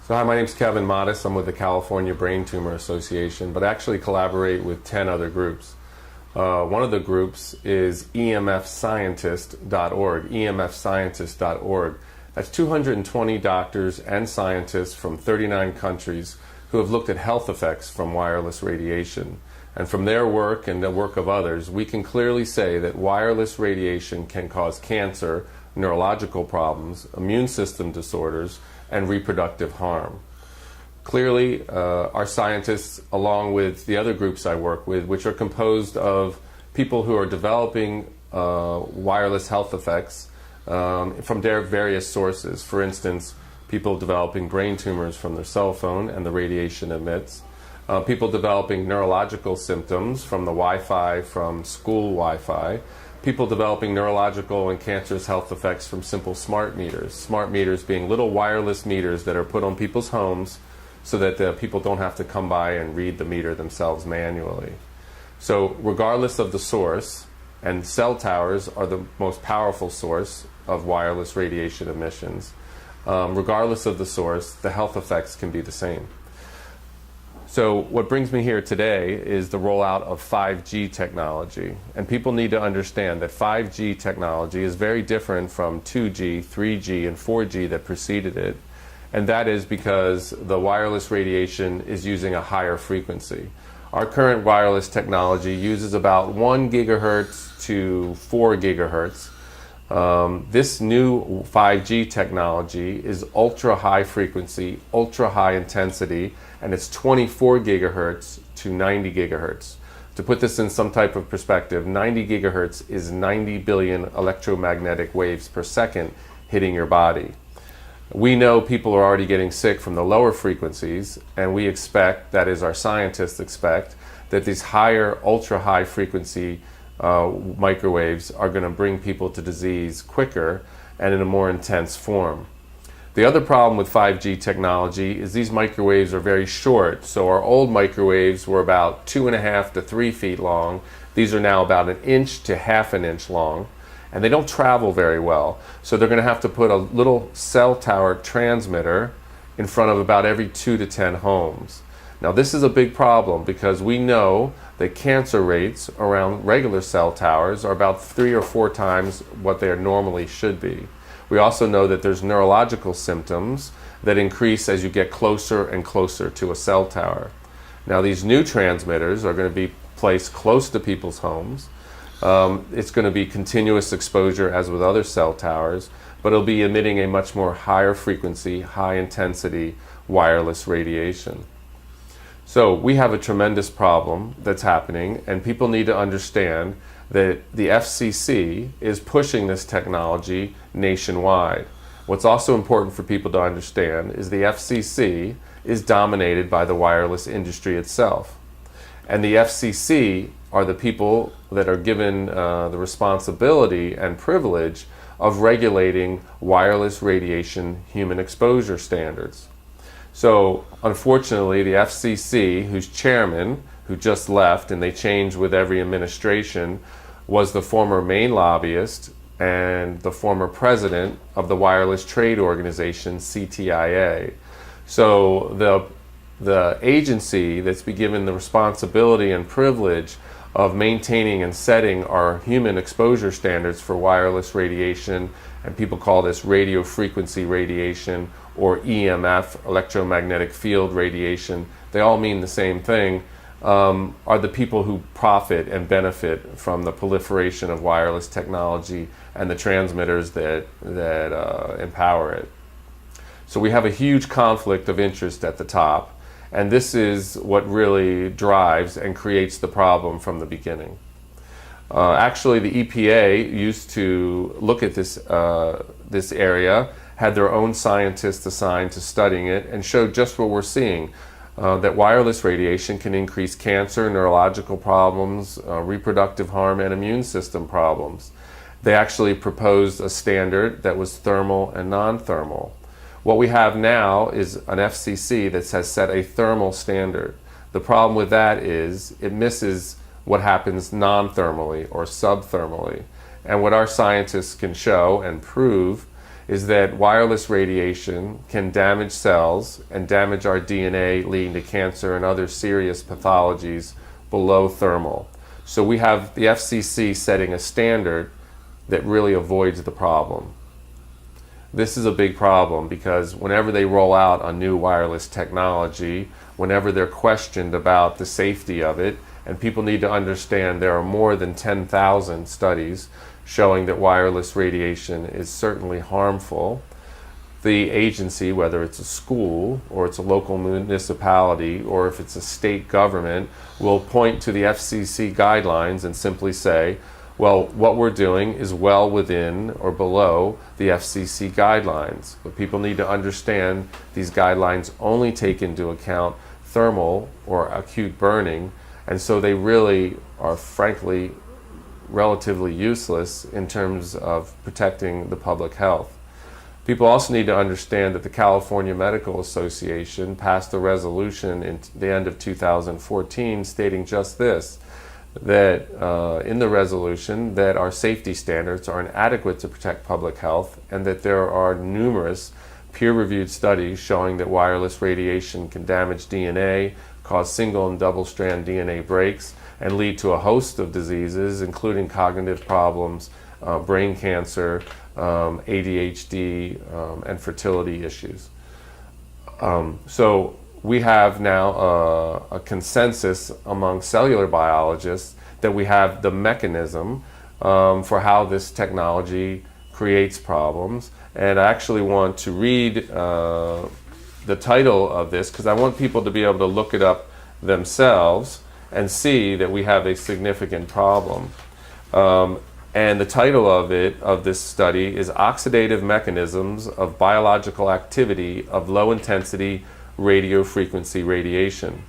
So hi, my name is Kevin Modis. I'm with the California Brain Tumor Association, but actually collaborate with 10 other groups. One of the groups is emfscientist.org, emfscientist.org. That's 220 doctors and scientists from 39 countries who have looked at health effects from wireless radiation. And from their work and the work of others, we can clearly say that wireless radiation can cause cancer, neurological problems, immune system disorders, and reproductive harm. Clearly, our scientists, along with the other groups I work with, which are composed of people who are developing wireless health effects from their various sources. For instance, people developing brain tumors from their cell phone and the radiation emits. People developing neurological symptoms from the Wi-Fi, from school Wi-Fi. People developing neurological and cancerous health effects from simple smart meters. Smart meters being little wireless meters that are put on people's homes so that people don't have to come by and read the meter themselves manually. So regardless of the source, and cell towers are the most powerful source of wireless radiation emissions, regardless of the source, the health effects can be the same. So what brings me here today is the rollout of 5G technology. And people need to understand that 5G technology is very different from 2G, 3G, and 4G that preceded it. And that is because the wireless radiation is using a higher frequency. Our current wireless technology uses about 1 gigahertz to 4 gigahertz. This new 5G technology is ultra high frequency, ultra high intensity, and it's 24 gigahertz to 90 gigahertz. To put this in some type of perspective, 90 gigahertz is 90 billion electromagnetic waves per second hitting your body. We know people are already getting sick from the lower frequencies, and we expect, that is our scientists expect, that these higher ultra high frequency microwaves are going to bring people to disease quicker and in a more intense form. The other problem with 5G technology is these microwaves are very short. So our old microwaves were about 2.5 to 3 feet long. These are now about 1 inch to half an inch long, and they don't travel very well. So they're going to have to put a little cell tower transmitter in front of about every 2 to 10 homes. Now this is a big problem because we know that cancer rates around regular cell towers are about 3 or 4 times what they normally should be. We also know that there's neurological symptoms that increase as you get closer and closer to a cell tower. Now these new transmitters are going to be placed close to people's homes. It's going to be continuous exposure as with other cell towers, but it'll be emitting a much more higher frequency, high intensity wireless radiation. So we have a tremendous problem that's happening, and people need to understand that the FCC is pushing this technology nationwide. What's also important for people to understand is the FCC is dominated by the wireless industry itself. And the FCC are the people that are given the responsibility and privilege of regulating wireless radiation human exposure standards. So unfortunately, the FCC, whose chairman, who just left and they change with every administration, was the former main lobbyist and the former president of the wireless trade organization CTIA. So the agency that's been given the responsibility and privilege of maintaining and setting our human exposure standards for wireless radiation, and people call this radio frequency radiation or EMF, electromagnetic field radiation, they all mean the same thing, are the people who profit and benefit from the proliferation of wireless technology and the transmitters that empower it. So we have a huge conflict of interest at the top, and this is what really drives and creates the problem from the beginning. Actually, the EPA used to look at this area, had their own scientists assigned to studying it, and showed just what we're seeing. That wireless radiation can increase cancer, neurological problems, reproductive harm, and immune system problems. They actually proposed a standard that was thermal and non-thermal. What we have now is an FCC that has set a thermal standard. The problem with that is it misses what happens non-thermally or subthermally. And what our scientists can show and prove is that wireless radiation can damage cells and damage our DNA, leading to cancer and other serious pathologies below thermal. So we have the FCC setting a standard that really avoids the problem. This is a big problem because whenever they roll out a new wireless technology, whenever they're questioned about the safety of it, and people need to understand there are more than 10,000 studies showing that wireless radiation is certainly harmful, the agency, whether it's a school or it's a local municipality or if it's a state government, will point to the FCC guidelines and simply say, well, what we're doing is well within or below the FCC guidelines. But people need to understand these guidelines only take into account thermal or acute burning, and so they really are, frankly, relatively useless in terms of protecting the public health. People also need to understand that the California Medical Association passed a resolution in the end of 2014 stating just this, that in the resolution that our safety standards are inadequate to protect public health, and that there are numerous peer-reviewed studies showing that wireless radiation can damage DNA, cause single and double strand DNA breaks, and lead to a host of diseases, including cognitive problems, brain cancer, ADHD, and fertility issues. So we have now a consensus among cellular biologists that we have the mechanism for how this technology creates problems. And I actually want to read the title of this because I want people to be able to look it up themselves and see that we have a significant problem. And the title of this study is Oxidative Mechanisms of Biological Activity of Low Intensity Radio Frequency Radiation.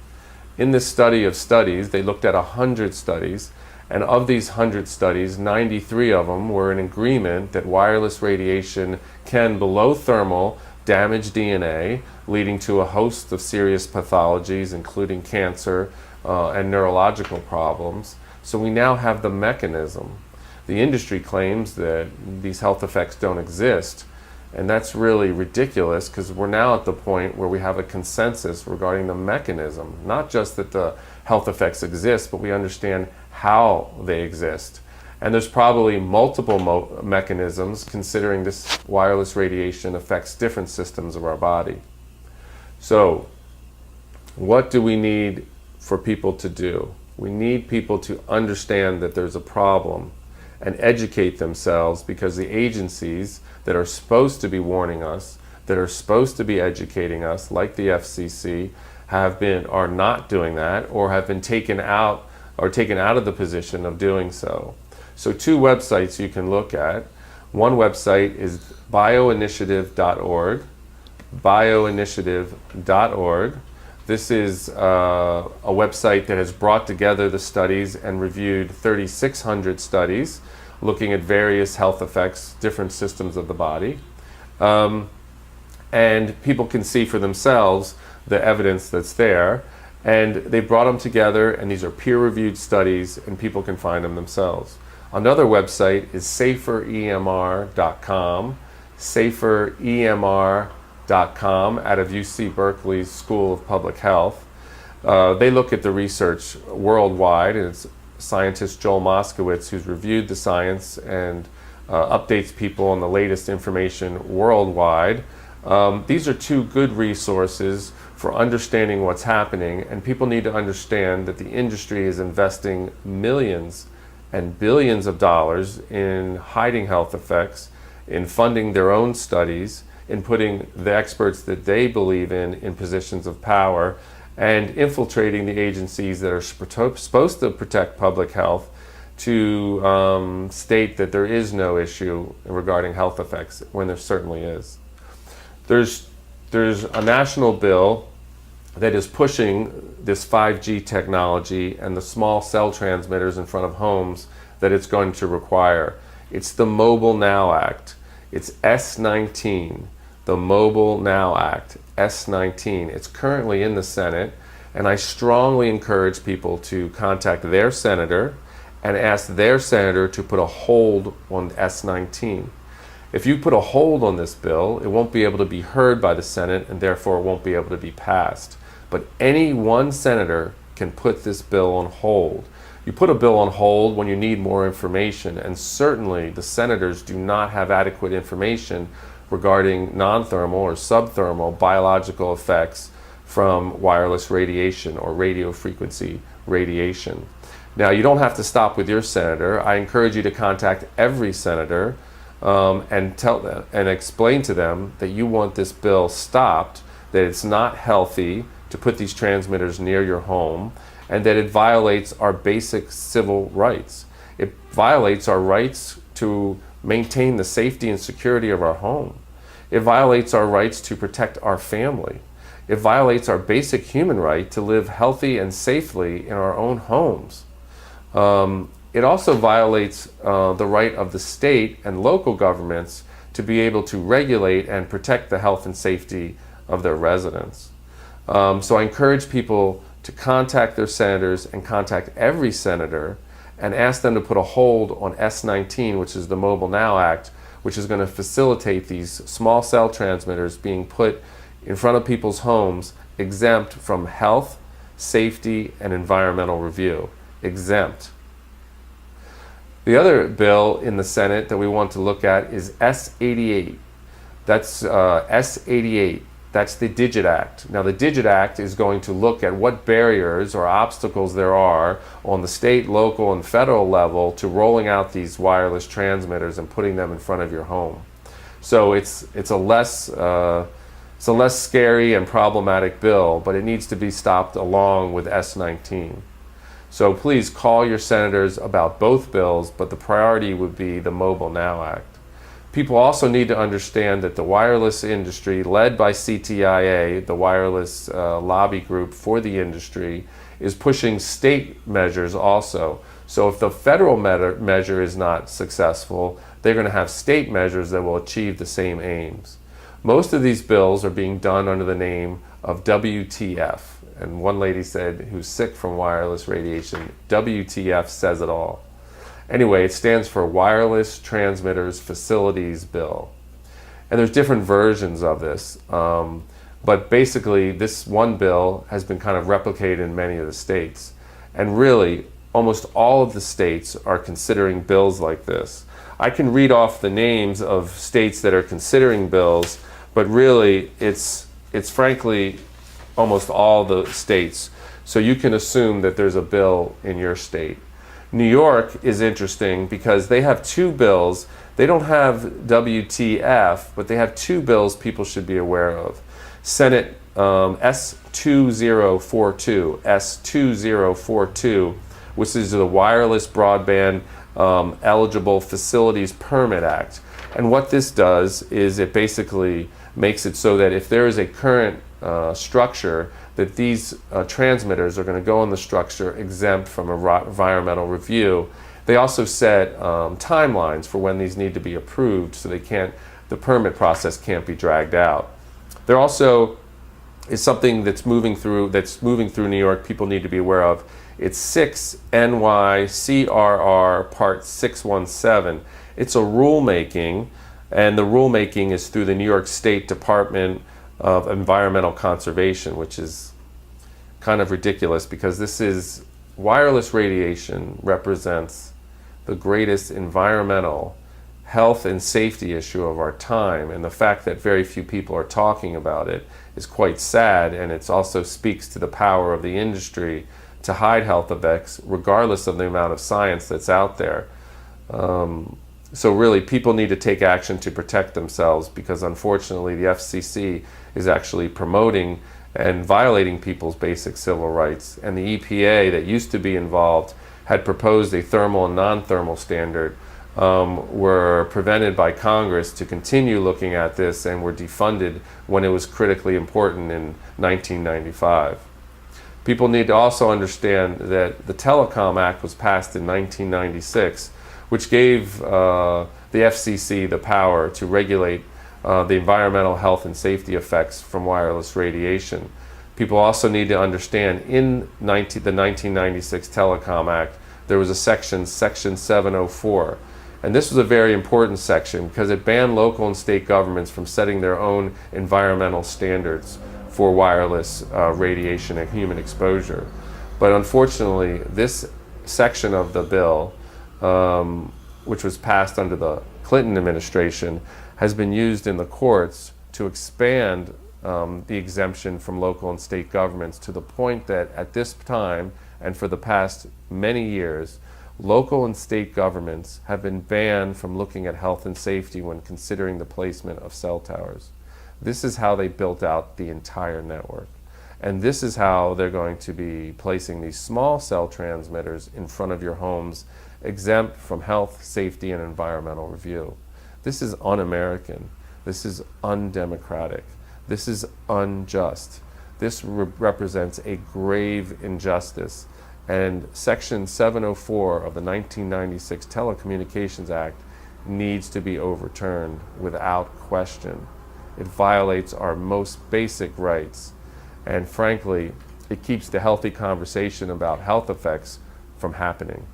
In this study of studies, they looked at 100 studies, and of these 100 studies, 93 of them were in agreement that wireless radiation can, below thermal, damage DNA, leading to a host of serious pathologies, including cancer and neurological problems. So we now have the mechanism. The industry claims that these health effects don't exist, and that's really ridiculous because we're now at the point where we have a consensus regarding the mechanism, not just that the health effects exist, but we understand how they exist. And there's probably multiple mechanisms, considering this wireless radiation affects different systems of our body. So what do we need for people to do? We need people to understand that there's a problem and educate themselves, because the agencies that are supposed to be warning us, that are supposed to be educating us, like the FCC, are not doing that, or have been taken out of the position of doing so. So two websites you can look at. One website is bioinitiative.org, bioinitiative.org. This is a website that has brought together the studies and reviewed 3,600 studies looking at various health effects, different systems of the body. And people can see for themselves the evidence that's there. And they brought them together, and these are peer-reviewed studies, and people can find them themselves. Another website is saferemr.com, saferemr.com, out of UC Berkeley's School of Public Health. They look at the research worldwide, and it's scientist Joel Moskowitz who's reviewed the science and updates people on the latest information worldwide. These are two good resources for understanding what's happening, and people need to understand that the industry is investing millions and billions of dollars in hiding health effects, in funding their own studies, in putting the experts that they believe in positions of power, and infiltrating the agencies that are supposed to protect public health to state that there is no issue regarding health effects when there certainly is. There's a national bill that is pushing this 5G technology and the small cell transmitters in front of homes that it's going to require. It's the Mobile Now Act. It's S19, the Mobile Now Act, S19. It's currently in the Senate, and I strongly encourage people to contact their senator and ask their senator to put a hold on S19. If you put a hold on this bill, it won't be able to be heard by the Senate and therefore won't be able to be passed. But any one senator can put this bill on hold. You put a bill on hold when you need more information, and certainly the senators do not have adequate information regarding non-thermal or subthermal biological effects from wireless radiation or radio frequency radiation. Now, you don't have to stop with your senator. I encourage you to contact every senator and tell them and explain to them that you want this bill stopped, that it's not healthy to put these transmitters near your home, and that it violates our basic civil rights. It violates our rights to maintain the safety and security of our home. It violates our rights to protect our family. It violates our basic human right to live healthy and safely in our own homes. It also violates the right of the state and local governments to be able to regulate and protect the health and safety of their residents. So I encourage people to contact their senators and contact every senator and ask them to put a hold on S19, which is the Mobile Now Act, which is going to facilitate these small cell transmitters being put in front of people's homes, exempt from health, safety, and environmental review. Exempt. The other bill in the Senate that we want to look at is S88. That's S88. That's the Digit Act. Now, the Digit Act is going to look at what barriers or obstacles there are on the state, local, and federal level to rolling out these wireless transmitters and putting them in front of your home. So it's a less scary and problematic bill, but it needs to be stopped along with S19. So please call your senators about both bills, but the priority would be the Mobile Now Act. People also need to understand that the wireless industry, led by CTIA, the wireless lobby group for the industry, is pushing state measures also. So if the federal measure is not successful, they're going to have state measures that will achieve the same aims. Most of these bills are being done under the name of WTF. And one lady said, who's sick from wireless radiation, WTF says it all. Anyway, it stands for Wireless Transmitters Facilities Bill. And there's different versions of this. But basically, this one bill has been kind of replicated in many of the states. And really, almost all of the states are considering bills like this. I can read off the names of states that are considering bills, but really, it's frankly almost all the states. So you can assume that there's a bill in your state. New York is interesting because they have two bills. They don't have WTF, but they have two bills people should be aware of. Senate S2042, which is the Wireless Broadband Eligible Facilities Permit Act. And what this does is it basically makes it so that if there is a current structure, that these transmitters are going to go in the structure exempt from environmental review. They also set timelines for when these need to be approved, so the permit process can't be dragged out. There also is something that's moving through New York people need to be aware of. It's 6 NYCRR Part 617. It's a rulemaking, and the rulemaking is through the New York State Department of Environmental Conservation, which is kind of ridiculous because this is wireless radiation represents the greatest environmental health and safety issue of our time, and the fact that very few people are talking about it is quite sad, and it also speaks to the power of the industry to hide health effects regardless of the amount of science that's out there. So really, people need to take action to protect themselves, because unfortunately the FCC is actually promoting and violating people's basic civil rights. And the EPA, that used to be involved, had proposed a thermal and non-thermal standard, were prevented by Congress to continue looking at this, and were defunded when it was critically important in 1995. People need to also understand that the Telecom Act was passed in 1996, which gave the FCC the power to regulate the environmental health and safety effects from wireless radiation. People also need to understand in the 1996 Telecom Act, there was a section 704, And this was a very important section because it banned local and state governments from setting their own environmental standards for wireless radiation and human exposure. But unfortunately, this section of the bill, which was passed under the Clinton administration, has been used in the courts to expand the exemption from local and state governments to the point that at this time and for the past many years, local and state governments have been banned from looking at health and safety when considering the placement of cell towers. This is how they built out the entire network. And this is how they're going to be placing these small cell transmitters in front of your homes, exempt from health, safety, and environmental review. This is un-American. This is undemocratic. This is unjust. This represents a grave injustice. And Section 704 of the 1996 Telecommunications Act needs to be overturned without question. It violates our most basic rights. And frankly, it keeps the healthy conversation about health effects from happening.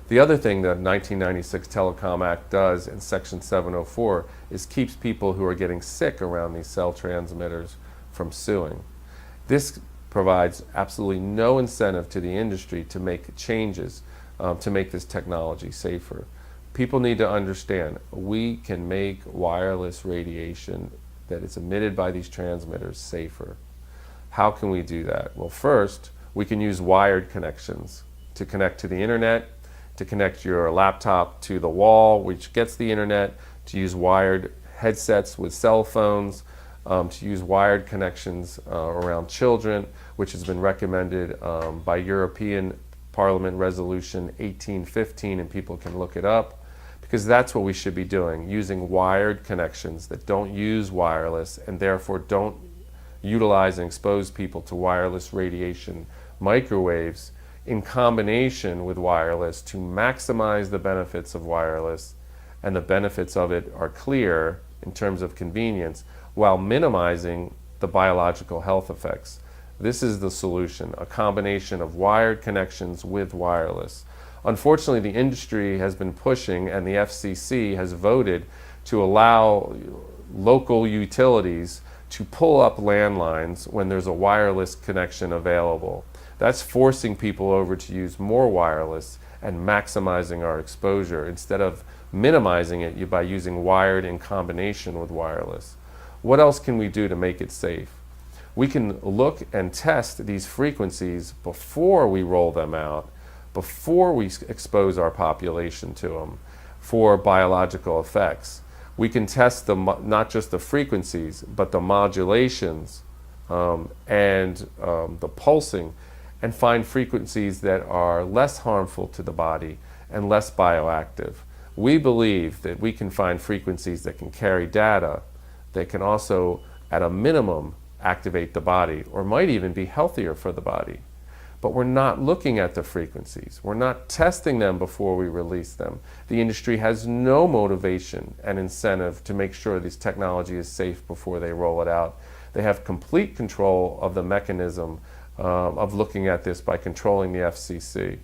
The other thing the 1996 Telecom Act does in Section 704 is keeps people who are getting sick around these cell transmitters from suing. This provides absolutely no incentive to the industry to make changes to make this technology safer. People need to understand we can make wireless radiation that is emitted by these transmitters safer. How can we do that? Well, first, we can use wired connections to connect to the internet, to connect your laptop to the wall, which gets the internet, to use wired headsets with cell phones, to use wired connections around children, which has been recommended by European Parliament Resolution 1815, and people can look it up, because that's what we should be doing, using wired connections that don't use wireless and therefore don't utilize and expose people to wireless radiation microwaves in combination with wireless to maximize the benefits of wireless, and the benefits of it are clear in terms of convenience, while minimizing the biological health effects. This is the solution, a combination of wired connections with wireless. Unfortunately, the industry has been pushing, and the FCC has voted to allow local utilities to pull up landlines when there's a wireless connection available. That's forcing people over to use more wireless and maximizing our exposure instead of minimizing it by using wired in combination with wireless. What else can we do to make it safe? We can look and test these frequencies before we roll them out, before we expose our population to them for biological effects. We can test not just the frequencies, but the modulations and the pulsing, and find frequencies that are less harmful to the body and less bioactive. We believe that we can find frequencies that can carry data that can also, at a minimum, activate the body, or might even be healthier for the body. But we're not looking at the frequencies. We're not testing them before we release them. The industry has no motivation and incentive to make sure this technology is safe before they roll it out. They have complete control of the mechanism of looking at this by controlling the FCC.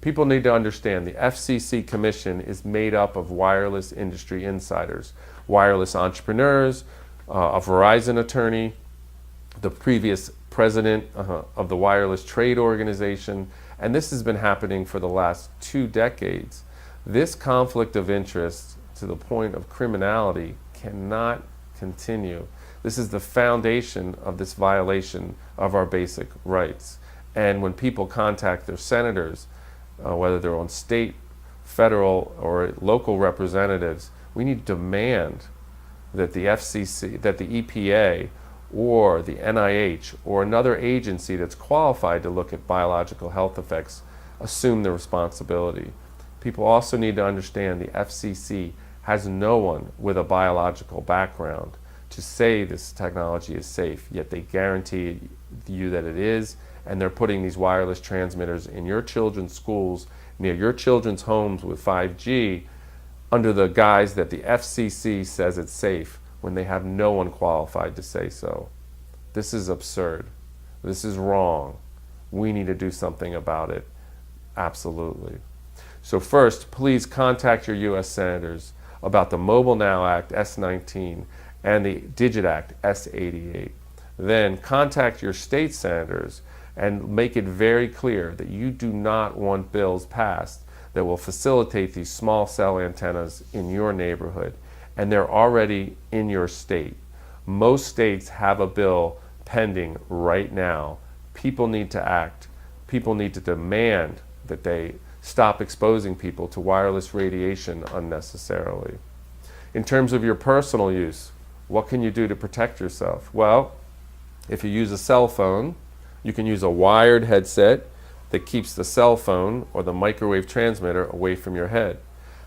People need to understand the FCC Commission is made up of wireless industry insiders, wireless entrepreneurs, a Verizon attorney, the previous president of the Wireless Trade Organization, and this has been happening for the last 2 decades. This conflict of interest to the point of criminality cannot continue. This is the foundation of this violation of our basic rights. And when people contact their senators, whether they're on state, federal, or local representatives, we need to demand that the FCC, that the EPA, or the NIH, or another agency that's qualified to look at biological health effects assume the responsibility. People also need to understand the FCC has no one with a biological background to say this technology is safe, yet they guarantee you that it is, and they're putting these wireless transmitters in your children's schools, near your children's homes with 5G, under the guise that the FCC says it's safe, when they have no one qualified to say so. This is absurd. This is wrong. We need to do something about it. Absolutely. So first, please contact your U.S. senators about the Mobile Now Act, S-19, and the Digit Act, S-88. Then contact your state senators and make it very clear that you do not want bills passed that will facilitate these small cell antennas in your neighborhood. And they're already in your state. Most states have a bill pending right now. People need to act. People need to demand that they stop exposing people to wireless radiation unnecessarily. In terms of your personal use, what can you do to protect yourself? Well, if you use a cell phone, you can use a wired headset that keeps the cell phone or the microwave transmitter away from your head.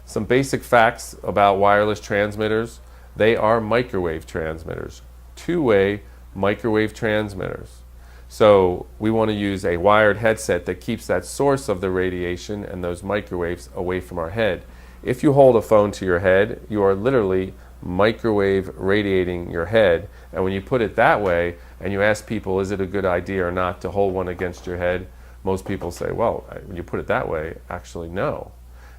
Some basic facts about wireless transmitters: they are microwave transmitters, two-way microwave transmitters. So we want to use a wired headset that keeps that source of the radiation and those microwaves away from our head. If you hold a phone to your head, you are literally microwave radiating your head. And when you put it that way and you ask people, is it a good idea or not to hold one against your head? Most people say, well, when you put it that way, actually no.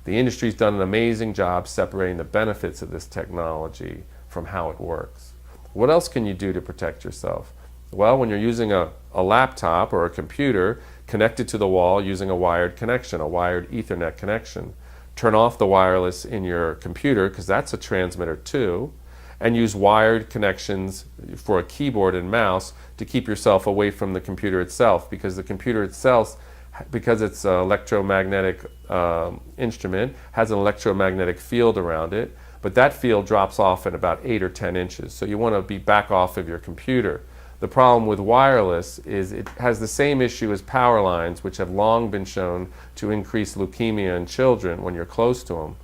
The industry's done an amazing job separating the benefits of this technology from how it works. What else can you do to protect yourself? Well, when you're using a laptop or a computer connected to the wall using a wired connection, a wired Ethernet connection, turn off the wireless in your computer, because that's a transmitter too, and use wired connections for a keyboard and mouse to keep yourself away from the computer itself, because the computer itself, because it's an electromagnetic instrument, has an electromagnetic field around it, but that field drops off in about 8 or 10 inches. So you want to be back off of your computer. The problem with wireless is it has the same issue as power lines, which have long been shown to increase leukemia in children when you're close to them.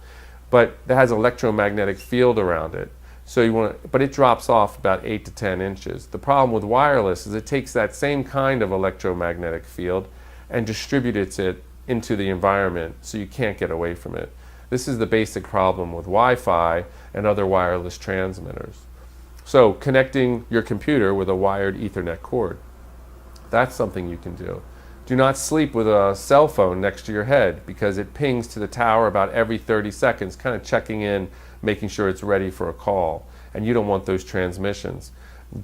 But it has an electromagnetic field around it. So but it drops off about 8 to 10 inches. The problem with wireless is it takes that same kind of electromagnetic field and distributes it into the environment, so you can't get away from it. This is the basic problem with Wi-Fi and other wireless transmitters. So connecting your computer with a wired Ethernet cord, that's something you can do. Do not sleep with a cell phone next to your head, because it pings to the tower about every 30 seconds, kind of checking in, making sure it's ready for a call. And you don't want those transmissions.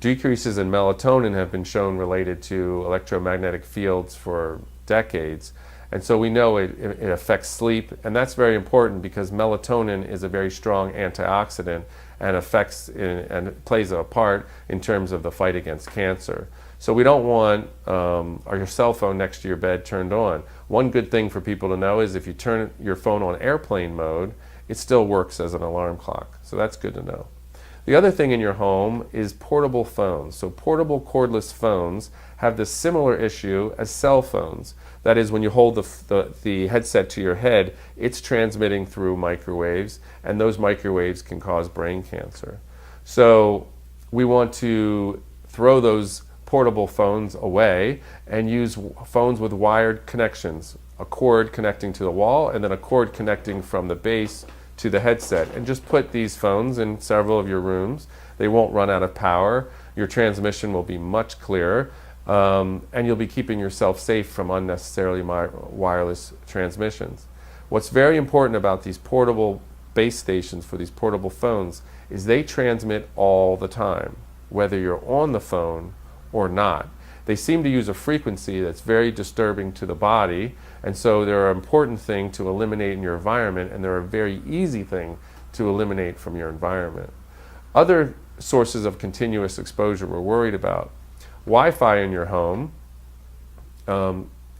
Decreases in melatonin have been shown related to electromagnetic fields for decades. And so we know it affects sleep, and that's very important because melatonin is a very strong antioxidant and and plays a part in terms of the fight against cancer. So we don't want your cell phone next to your bed turned on. One good thing for people to know is if you turn your phone on airplane mode, it still works as an alarm clock. So that's good to know. The other thing in your home is portable phones. So portable cordless phones have this similar issue as cell phones. That is, when you hold the headset to your head, it's transmitting through microwaves, and those microwaves can cause brain cancer. So we want to throw those portable phones away and use phones with wired connections, a cord connecting to the wall and then a cord connecting from the base to the headset, and just put these phones in several of your rooms. They won't run out of power. Your transmission will be much clearer, and you'll be keeping yourself safe from unnecessarily wireless transmissions. What's very important about these portable base stations for these portable phones is they transmit all the time, whether you're on the phone or not. They seem to use a frequency that's very disturbing to the body, and so they're an important thing to eliminate in your environment, and they're a very easy thing to eliminate from your environment. Other sources of continuous exposure we're worried about. Wi-Fi in your home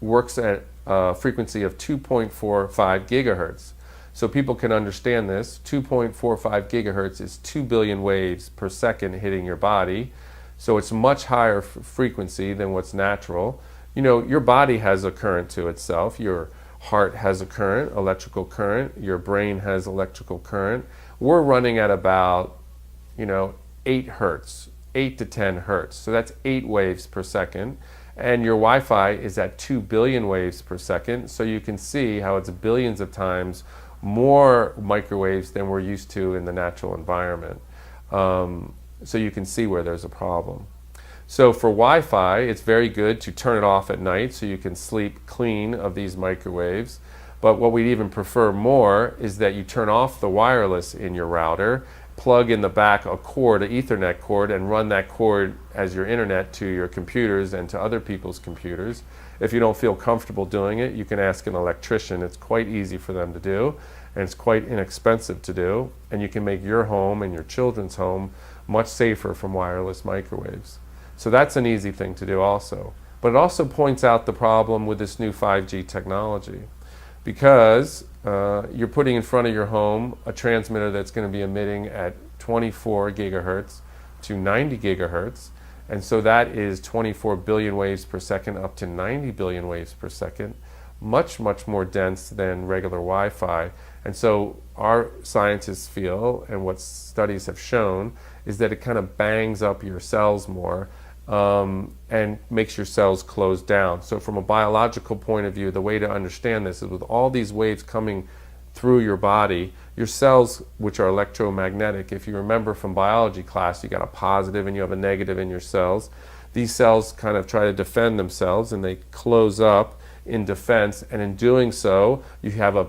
works at a frequency of 2.45 gigahertz. So people can understand this. 2.45 gigahertz is 2 billion waves per second hitting your body. So it's much higher frequency than what's natural. You know, your body has a current to itself. Your heart has a current, electrical current. Your brain has electrical current. We're running at about, 8 hertz, 8 to 10 hertz. So that's 8 waves per second. And your Wi-Fi is at 2 billion waves per second. So you can see how it's billions of times more microwaves than we're used to in the natural environment. So you can see where there's a problem. So for Wi-Fi, it's very good to turn it off at night so you can sleep clean of these microwaves. But what we'd even prefer more is that you turn off the wireless in your router, plug in the back a cord, an Ethernet cord, and run that cord as your internet to your computers and to other people's computers. If you don't feel comfortable doing it, you can ask an electrician. It's quite easy for them to do, and it's quite inexpensive to do, and you can make your home and your children's home much safer from wireless microwaves. So that's an easy thing to do also. But it also points out the problem with this new 5G technology, because you're putting in front of your home a transmitter that's going to be emitting at 24 gigahertz to 90 gigahertz, and so that is 24 billion waves per second up to 90 billion waves per second, much, much more dense than regular Wi-Fi. And so our scientists feel, and what studies have shown, is that it kind of bangs up your cells more and makes your cells close down. So from a biological point of view, the way to understand this is with all these waves coming through your body, your cells, which are electromagnetic, if you remember from biology class, you got a positive and you have a negative in your cells. These cells kind of try to defend themselves and they close up in defense, and in doing so, you have a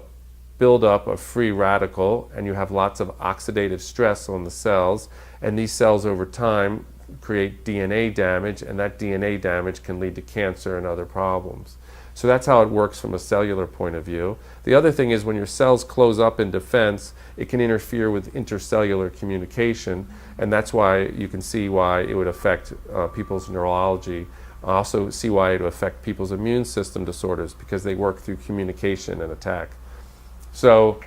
buildup of free radical and you have lots of oxidative stress on the cells, and these cells over time create DNA damage, and that DNA damage can lead to cancer and other problems. So that's how it works from a cellular point of view. The other thing is when your cells close up in defense, it can interfere with intercellular communication, and that's why you can see why it would affect people's neurology. Also see why it would affect people's immune system disorders, because they work through communication and attack. So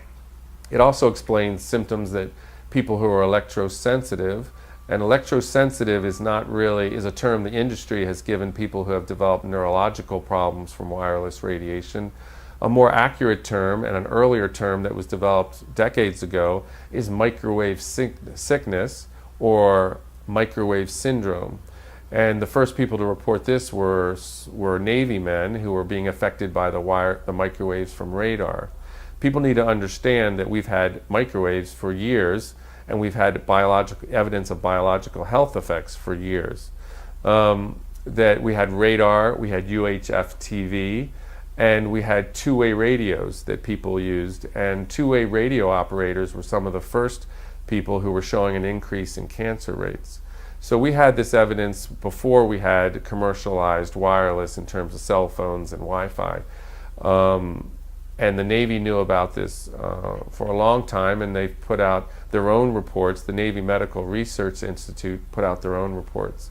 it also explains symptoms that people who are electrosensitive, and electrosensitive is not really, is a term the industry has given people who have developed neurological problems from wireless radiation. A more accurate term, and an earlier term that was developed decades ago, is microwave sickness or microwave syndrome. And the first people to report this were Navy men who were being affected by the microwaves from radar. People need to understand that we've had microwaves for years, and we've had evidence of biological health effects for years. That we had radar, we had UHF TV, and we had two-way radios that people used. And two-way radio operators were some of the first people who were showing an increase in cancer rates. So we had this evidence before we had commercialized wireless in terms of cell phones and Wi-Fi. And the Navy knew about this for a long time, and they've put out their own reports. The Navy Medical Research Institute put out their own reports.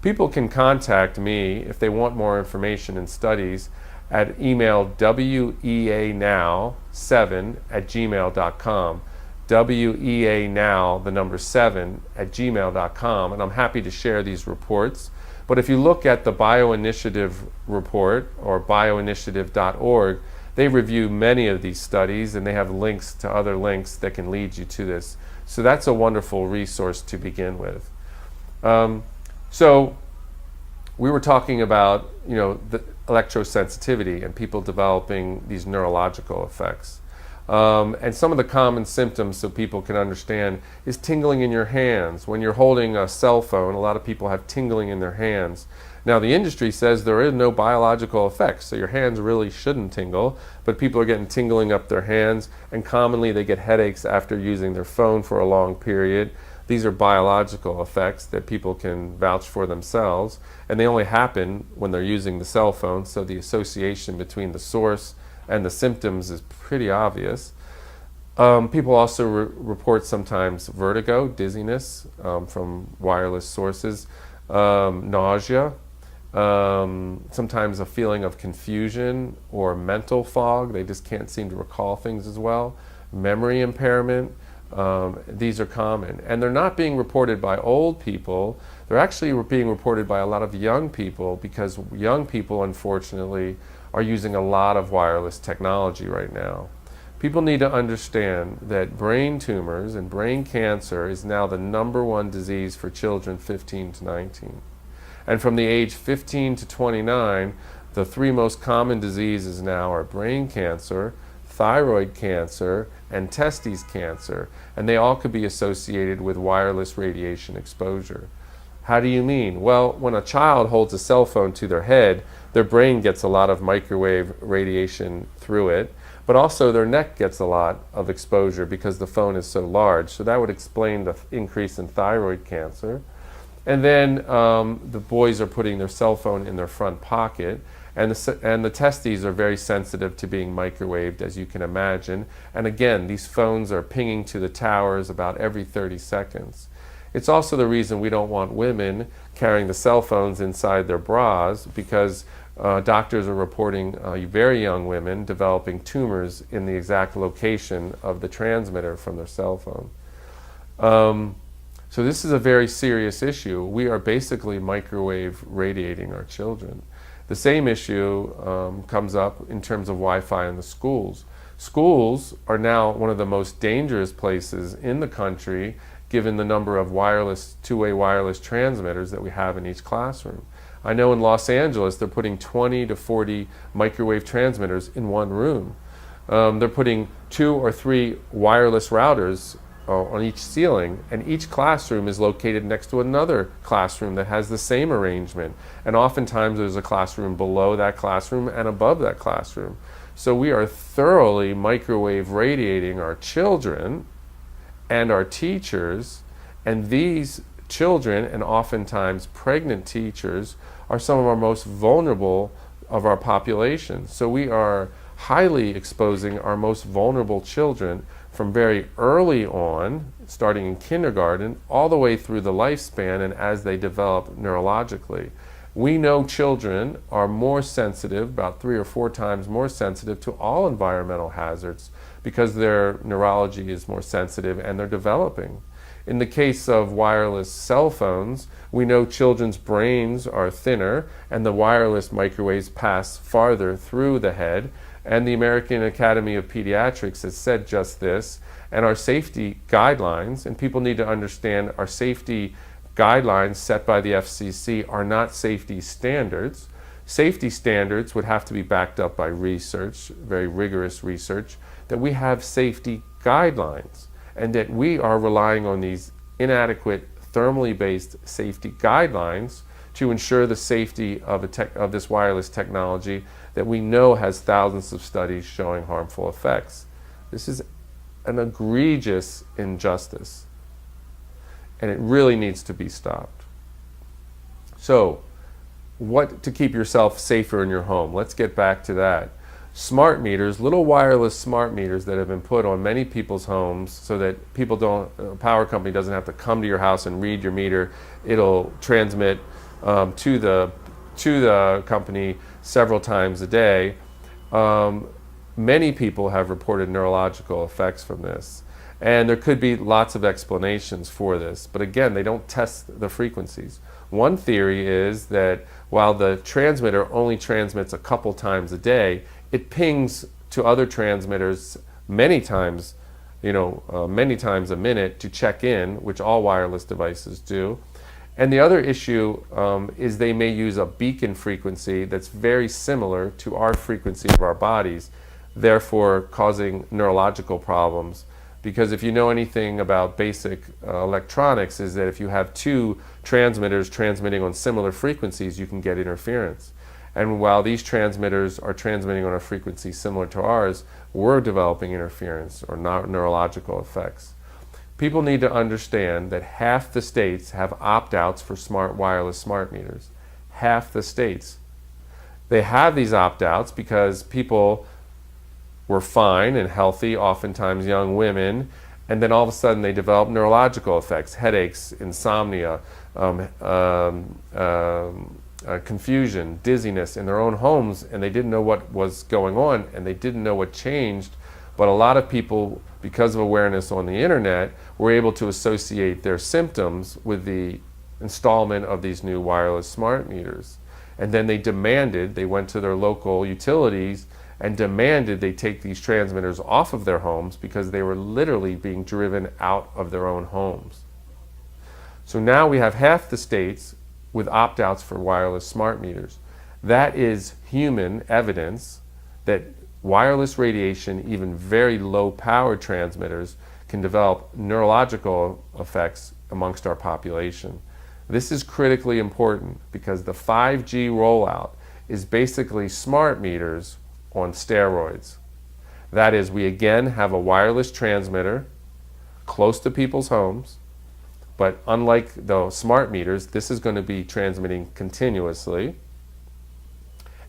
People can contact me if they want more information and studies at email weanow7@gmail.com. weanow, the number 7, @gmail.com, and I'm happy to share these reports. But if you look at the BioInitiative report, or bioinitiative.org, they review many of these studies, and they have links to other links that can lead you to this. So that's a wonderful resource to begin with. So we were talking about, the electrosensitivity and people developing these neurological effects. And some of the common symptoms, so people can understand, is tingling in your hands. When you're holding a cell phone, a lot of people have tingling in their hands. Now, the industry says there is no biological effects, so your hands really shouldn't tingle, but people are getting tingling up their hands, and commonly they get headaches after using their phone for a long period. These are biological effects that people can vouch for themselves, and they only happen when they're using the cell phone, so the association between the source and the symptoms is pretty obvious. People also report sometimes vertigo, dizziness from wireless sources, nausea, sometimes a feeling of confusion or mental fog. They just can't seem to recall things as well. Memory impairment. These are common. And they're not being reported by old people. They're actually being reported by a lot of young people, because young people, unfortunately, are using a lot of wireless technology right now. People need to understand that brain tumors and brain cancer is now the #1 disease for children 15 to 19. And from the age 15 to 29, the 3 most common diseases now are brain cancer, thyroid cancer, and testes cancer. And they all could be associated with wireless radiation exposure. How do you mean? Well, when a child holds a cell phone to their head, their brain gets a lot of microwave radiation through it. but also their neck gets a lot of exposure because the phone is so large. So that would explain the increase in thyroid cancer. And then the boys are putting their cell phone in their front pocket, and the testes are very sensitive to being microwaved, as you can imagine. And again, these phones are pinging to the towers about every 30 seconds. It's also the reason we don't want women carrying the cell phones inside their bras, because doctors are reporting very young women developing tumors in the exact location of the transmitter from their cell phone. So this is a very serious issue. We are basically microwave radiating our children. The same issue comes up in terms of Wi-Fi in the schools. Schools are now one of the most dangerous places in the country, given the number of wireless, two-way wireless transmitters that we have in each classroom. I know in Los Angeles they're putting 20 to 40 microwave transmitters in one room. They're putting 2 or 3 wireless routers on each ceiling, and each classroom is located next to another classroom that has the same arrangement. And oftentimes there's a classroom below that classroom and above that classroom. So we are thoroughly microwave radiating our children and our teachers, and these children, and oftentimes pregnant teachers, are some of our most vulnerable of our population. So we are highly exposing our most vulnerable children from very early on, starting in kindergarten, all the way through the lifespan and as they develop neurologically. We know children are more sensitive, about 3 or 4 times more sensitive to all environmental hazards, because their neurology is more sensitive and they're developing. In the case of wireless cell phones, we know children's brains are thinner and the wireless microwaves pass farther through the head. And the American Academy of Pediatrics has said just this. And our safety guidelines, and people need to understand our safety guidelines set by the FCC are not safety standards. Safety standards would have to be backed up by research, very rigorous research, that we have safety guidelines, and that we are relying on these inadequate thermally based safety guidelines to ensure the safety of this wireless technology that we know has thousands of studies showing harmful effects. This is an egregious injustice, and it really needs to be stopped. So, what to keep yourself safer in your home? Let's get back to that. Smart meters, little wireless smart meters that have been put on many people's homes so that people a power company doesn't have to come to your house and read your meter. It'll transmit to the company several times a day. Many people have reported neurological effects from this. And there could be lots of explanations for this. But again, they don't test the frequencies. One theory is that while the transmitter only transmits a couple times a day, it pings to other transmitters many times, many times a minute to check in, which all wireless devices do. And the other issue is they may use a beacon frequency that's very similar to our frequency of our bodies, therefore causing neurological problems. Because if you know anything about basic electronics, is that if you have 2 transmitters transmitting on similar frequencies, you can get interference. And while these transmitters are transmitting on a frequency similar to ours, we're developing interference or neurological effects. People need to understand that half the states have opt-outs for wireless smart meters. Half the states. They have these opt-outs because people were fine and healthy, oftentimes young women, and then all of a sudden they develop neurological effects, headaches, insomnia, confusion, dizziness in their own homes, and they didn't know what was going on and they didn't know what changed. But a lot of people, because of awareness on the internet, were able to associate their symptoms with the installment of these new wireless smart meters. And then they went to their local utilities and demanded they take these transmitters off of their homes because they were literally being driven out of their own homes. So now we have half the states with opt-outs for wireless smart meters. That is human evidence that wireless radiation, even very low power transmitters, can develop neurological effects amongst our population. This is critically important because the 5G rollout is basically smart meters on steroids. That is, we again have a wireless transmitter close to people's homes, but unlike the smart meters, this is going to be transmitting continuously.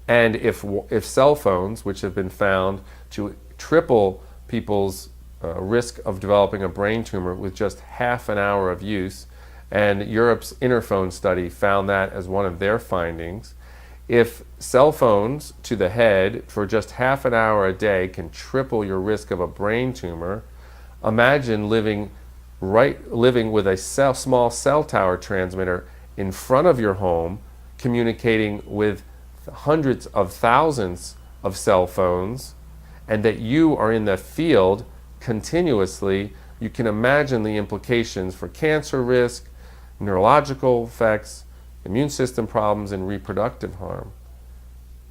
And if cell phones, which have been found to triple people's risk of developing a brain tumor with just half an hour of use, and Europe's Interphone study found that as one of their findings, if cell phones to the head for just half an hour a day can triple your risk of a brain tumor, imagine living with a small cell tower transmitter in front of your home, communicating with hundreds of thousands of cell phones, and that you are in the field continuously. You can imagine the implications for cancer risk, neurological effects, immune system problems, and reproductive harm.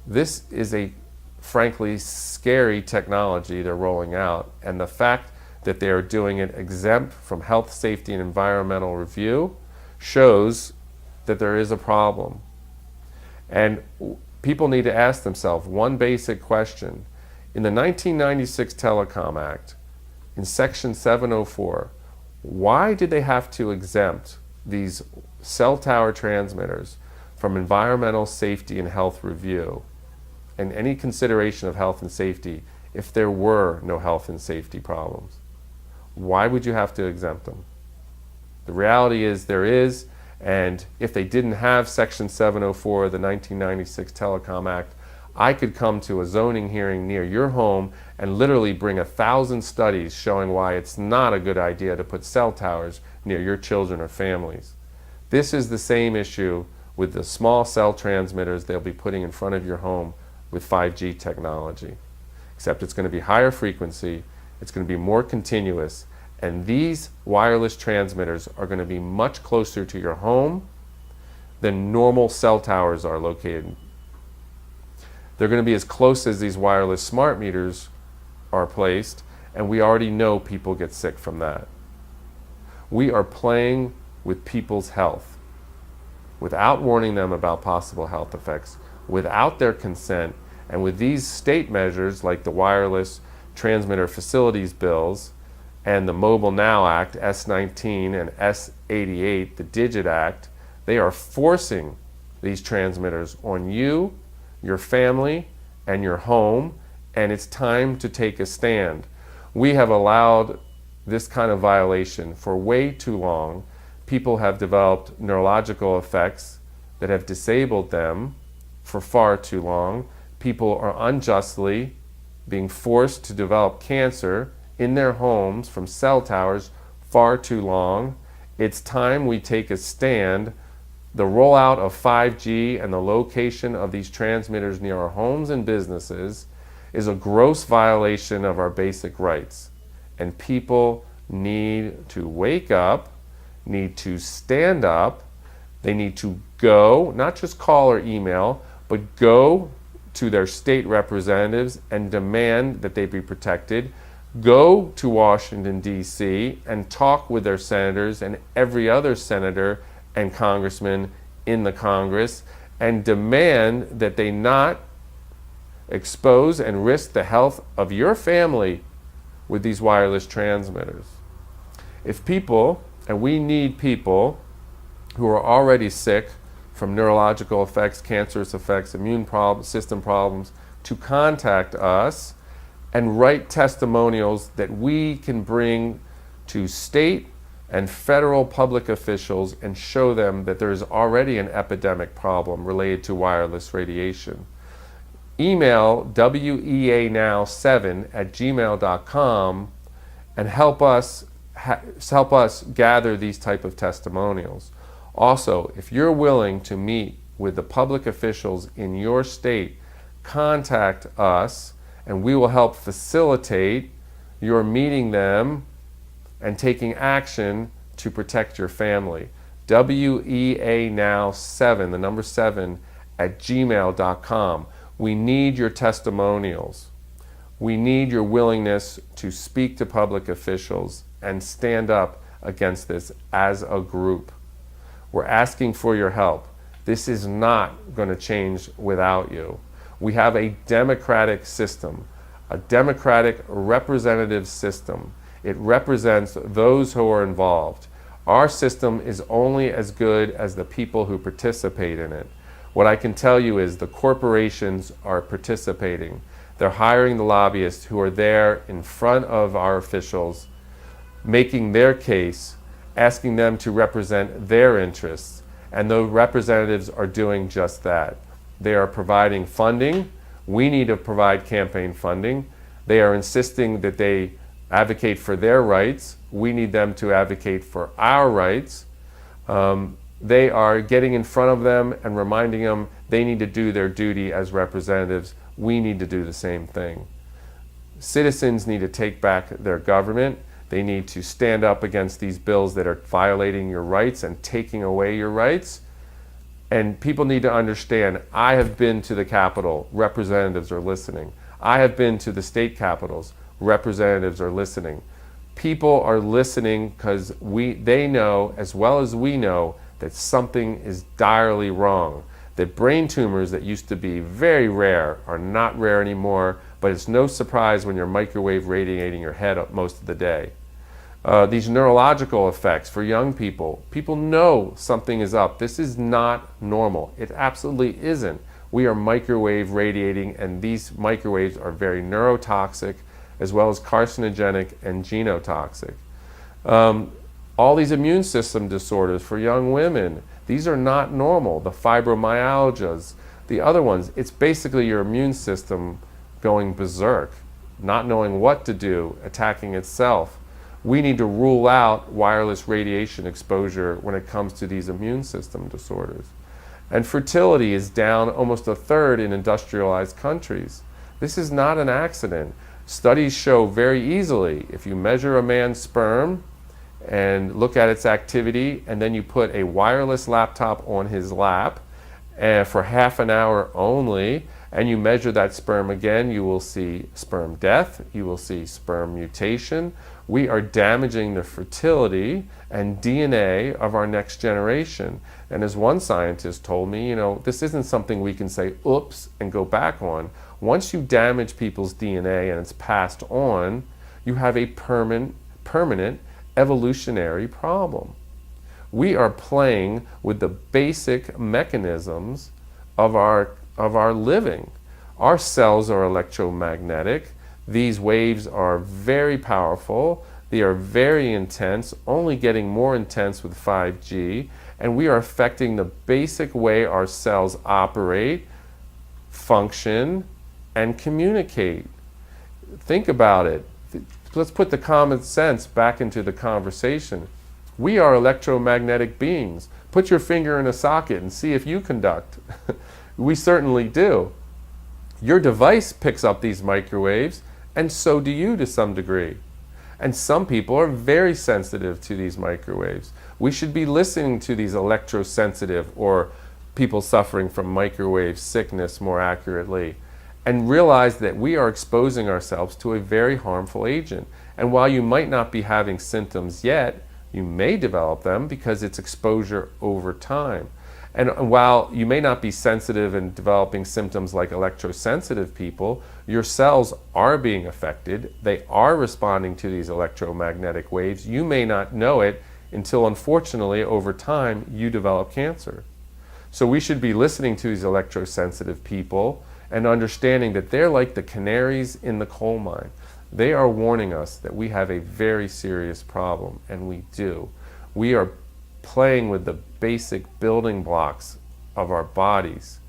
This is a frankly scary technology they're rolling out, and the fact that they are doing it exempt from health, safety, and environmental review shows that there is a problem. And people need to ask themselves one basic question. In the 1996 Telecom Act, in Section 704, why did they have to exempt these cell tower transmitters from environmental safety and health review and any consideration of health and safety if there were no health and safety problems? Why would you have to exempt them? The reality is there is, and if they didn't have Section 704 of the 1996 Telecom Act, I could come to a zoning hearing near your home and literally bring 1,000 studies showing why it's not a good idea to put cell towers near your children or families. This is the same issue with the small cell transmitters they'll be putting in front of your home with 5G technology. Except it's going to be higher frequency, it's going to be more continuous, and these wireless transmitters are going to be much closer to your home than normal cell towers are located. They're going to be as close as these wireless smart meters are placed, and we already know people get sick from that. We are playing with people's health without warning them about possible health effects, without their consent, and with these state measures like the Wireless Transmitter Facilities Bills and the Mobile Now Act, S19, and S88, the Digit Act, they are forcing these transmitters on you, your family, and your home, and it's time to take a stand. We have allowed this kind of violation for way too long. People have developed neurological effects that have disabled them for far too long. People are unjustly being forced to develop cancer in their homes from cell towers far too long. It's time we take a stand. The rollout of 5G and the location of these transmitters near our homes and businesses is a gross violation of our basic rights. And people need to wake up, need to stand up. They need to go, not just call or email, but go to their state representatives and demand that they be protected. Go to Washington, D.C. and talk with their senators and every other senator and congressman in the Congress and demand that they not expose and risk the health of your family with these wireless transmitters. If people, and we need people who are already sick from neurological effects, cancerous effects, immune system problems, to contact us and write testimonials that we can bring to state and federal public officials and show them that there is already an epidemic problem related to wireless radiation. Email weanow7@gmail.com and help us gather these type of testimonials. Also, if you're willing to meet with the public officials in your state, contact us and we will help facilitate your meeting them and taking action to protect your family. weanow7, the number 7, @gmail.com. We need your testimonials. We need your willingness to speak to public officials and stand up against this as a group. We're asking for your help. This is not going to change without you. We have a democratic system, a democratic representative system. It represents those who are involved. Our system is only as good as the people who participate in it. What I can tell you is the corporations are participating. They're hiring the lobbyists who are there in front of our officials, making their case, asking them to represent their interests. And the representatives are doing just that. They are providing funding. We need to provide campaign funding. They are insisting that they advocate for their rights. We need them to advocate for our rights. They are getting in front of them and reminding them they need to do their duty as representatives. We need to do the same thing. Citizens need to take back their government. They need to stand up against these bills that are violating your rights and taking away your rights. And people need to understand, I have been to the Capitol, representatives are listening. I have been to the state capitals, representatives are listening. People are listening because they know, as well as we know, that something is direly wrong. That brain tumors that used to be very rare are not rare anymore, but it's no surprise when you're microwave radiating your head up most of the day. These neurological effects for young people, people know something is up. This is not normal. It absolutely isn't. We are microwave radiating, and these microwaves are very neurotoxic, as well as carcinogenic and genotoxic. All these immune system disorders for young women, these are not normal. The fibromyalgias, the other ones, it's basically your immune system going berserk, not knowing what to do, attacking itself. We need to rule out wireless radiation exposure when it comes to these immune system disorders. And fertility is down almost a third in industrialized countries. This is not an accident. Studies show very easily, if you measure a man's sperm and look at its activity, and then you put a wireless laptop on his lap for half an hour only, and you measure that sperm again, you will see sperm death, you will see sperm mutation. We are damaging the fertility and DNA of our next generation. And as one scientist told me, this isn't something we can say, oops, and go back on. Once you damage people's DNA and it's passed on, you have a permanent evolutionary problem. We are playing with the basic mechanisms of our living. Our cells are electromagnetic. These waves are very powerful. They are very intense, only getting more intense with 5G, and we are affecting the basic way our cells operate, function, and communicate. Think about it. Let's put the common sense back into the conversation. We are electromagnetic beings. Put your finger in a socket and see if you conduct. We certainly do. Your device picks up these microwaves, and so do you to some degree. And some people are very sensitive to these microwaves. We should be listening to these electrosensitive, or people suffering from microwave sickness more accurately, and realize that we are exposing ourselves to a very harmful agent. And while you might not be having symptoms yet, you may develop them because it's exposure over time. And while you may not be sensitive and developing symptoms like electrosensitive people, your cells are being affected. They are responding to these electromagnetic waves. You may not know it until, unfortunately, over time, you develop cancer. So we should be listening to these electrosensitive people and understanding that they're like the canaries in the coal mine. They are warning us that we have a very serious problem, and we do. We are playing with the basic building blocks of our bodies,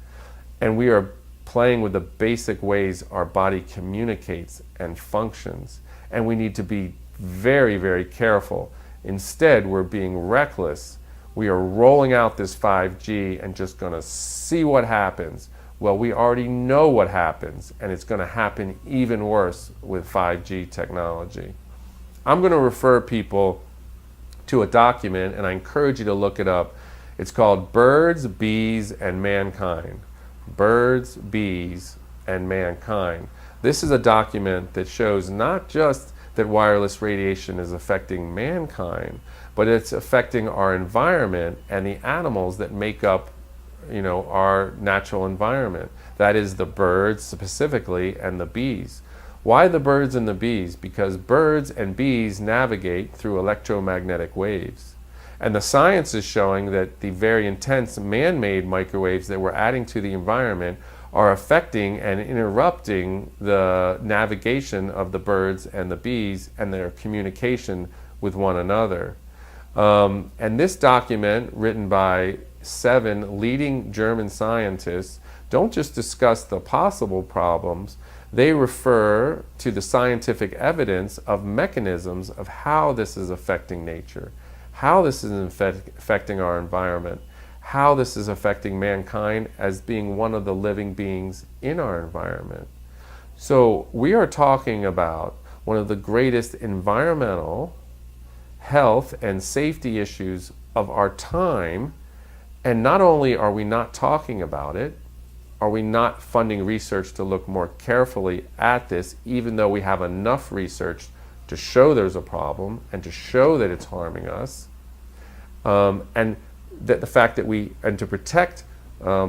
and we are playing with the basic ways our body communicates and functions, and we need to be very, very careful. Instead, we're being reckless. We are rolling out this 5G and just going to see what happens. Well, we already know what happens, and it's going to happen even worse with 5G technology. I'm going to refer people to a document, and I encourage you to look it up. It's called Birds, Bees, and Mankind. Birds, Bees, and Mankind. This is a document that shows not just that wireless radiation is affecting mankind, but it's affecting our environment and the animals that make up our natural environment. That is the birds specifically and the bees. Why the birds and the bees? Because birds and bees navigate through electromagnetic waves. And the science is showing that the very intense man-made microwaves that we're adding to the environment are affecting and interrupting the navigation of the birds and the bees and their communication with one another. And this document, written by 7 leading German scientists, don't just discuss the possible problems, they refer to the scientific evidence of mechanisms of how this is affecting nature, how this is affecting our environment, how this is affecting mankind as being one of the living beings in our environment. So we are talking about one of the greatest environmental, health, and safety issues of our time, and not only are we not talking about it, are we not funding research to look more carefully at this, even though we have enough research to show there's a problem and to show that it's harming us, and that the fact that and to protect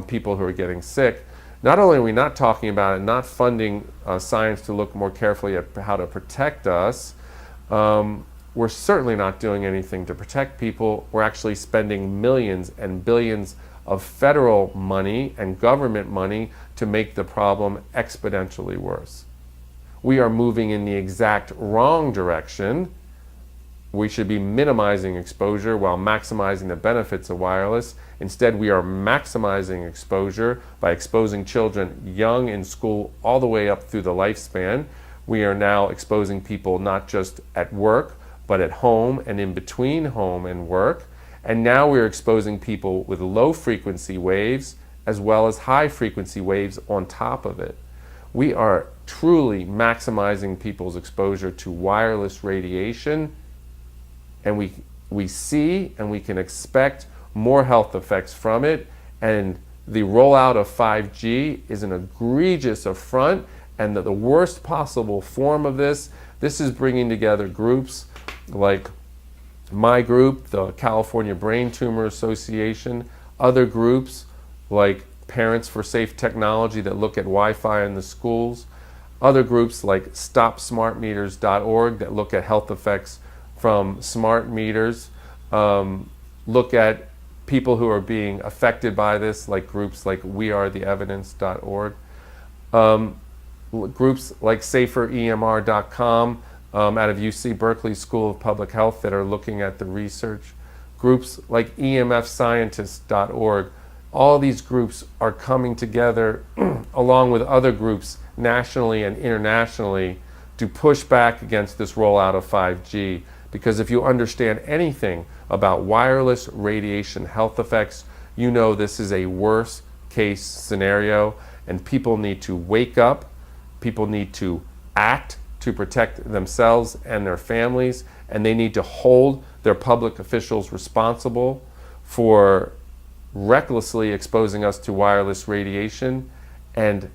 people who are getting sick. Not only are we not talking about it, not funding science to look more carefully at how to protect us, we're certainly not doing anything to protect people. We're actually spending millions and billions of federal money and government money to make the problem exponentially worse. We are moving in the exact wrong direction. We should be minimizing exposure while maximizing the benefits of wireless. Instead, we are maximizing exposure by exposing children young in school all the way up through the lifespan. We are now exposing people not just at work, but at home and in between home and work. And now we're exposing people with low frequency waves as well as high frequency waves on top of it. We are truly maximizing people's exposure to wireless radiation, and we see and we can expect more health effects from it. And the rollout of 5G is an egregious affront and the worst possible form of this. This is bringing together groups like my group, the California Brain Tumor Association, other groups like Parents for Safe Technology that look at Wi-Fi in the schools, other groups like StopSmartMeters.org that look at health effects from smart meters, look at people who are being affected by this, like groups like WeAreTheEvidence.org, groups like SaferEMR.com, out of UC Berkeley School of Public Health that are looking at the research, groups like EMFscientists.org. All these groups are coming together along with other groups nationally and internationally to push back against this rollout of 5G. Because if you understand anything about wireless radiation health effects, you know this is a worst case scenario, and people need to wake up, people need to act to protect themselves and their families, and they need to hold their public officials responsible for recklessly exposing us to wireless radiation and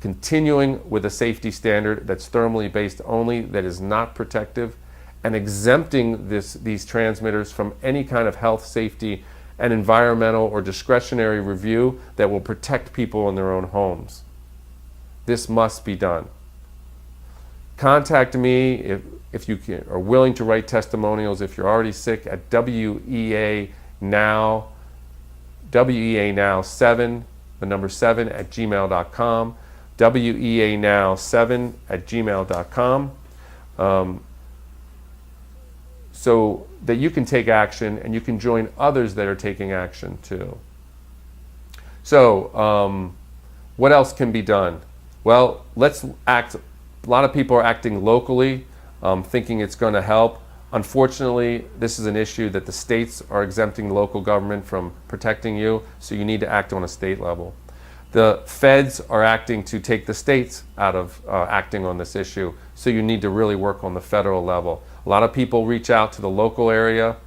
continuing with a safety standard that's thermally based only, that is not protective, and exempting these transmitters from any kind of health, safety, and environmental or discretionary review that will protect people in their own homes. This must be done. Contact me if you are willing to write testimonials, if you're already sick, at WEA Now 7, the number 7 at gmail.com, WEA Now 7 at gmail.com, so that you can take action and you can join others that are taking action too. So what else can be done? Well, let's act. A lot of people are acting locally, thinking it's going to help. Unfortunately, this is an issue that the states are exempting local government from protecting you, so you need to act on a state level. The feds are acting to take the states out of acting on this issue, so you need to really work on the federal level. A lot of people reach out to the local area.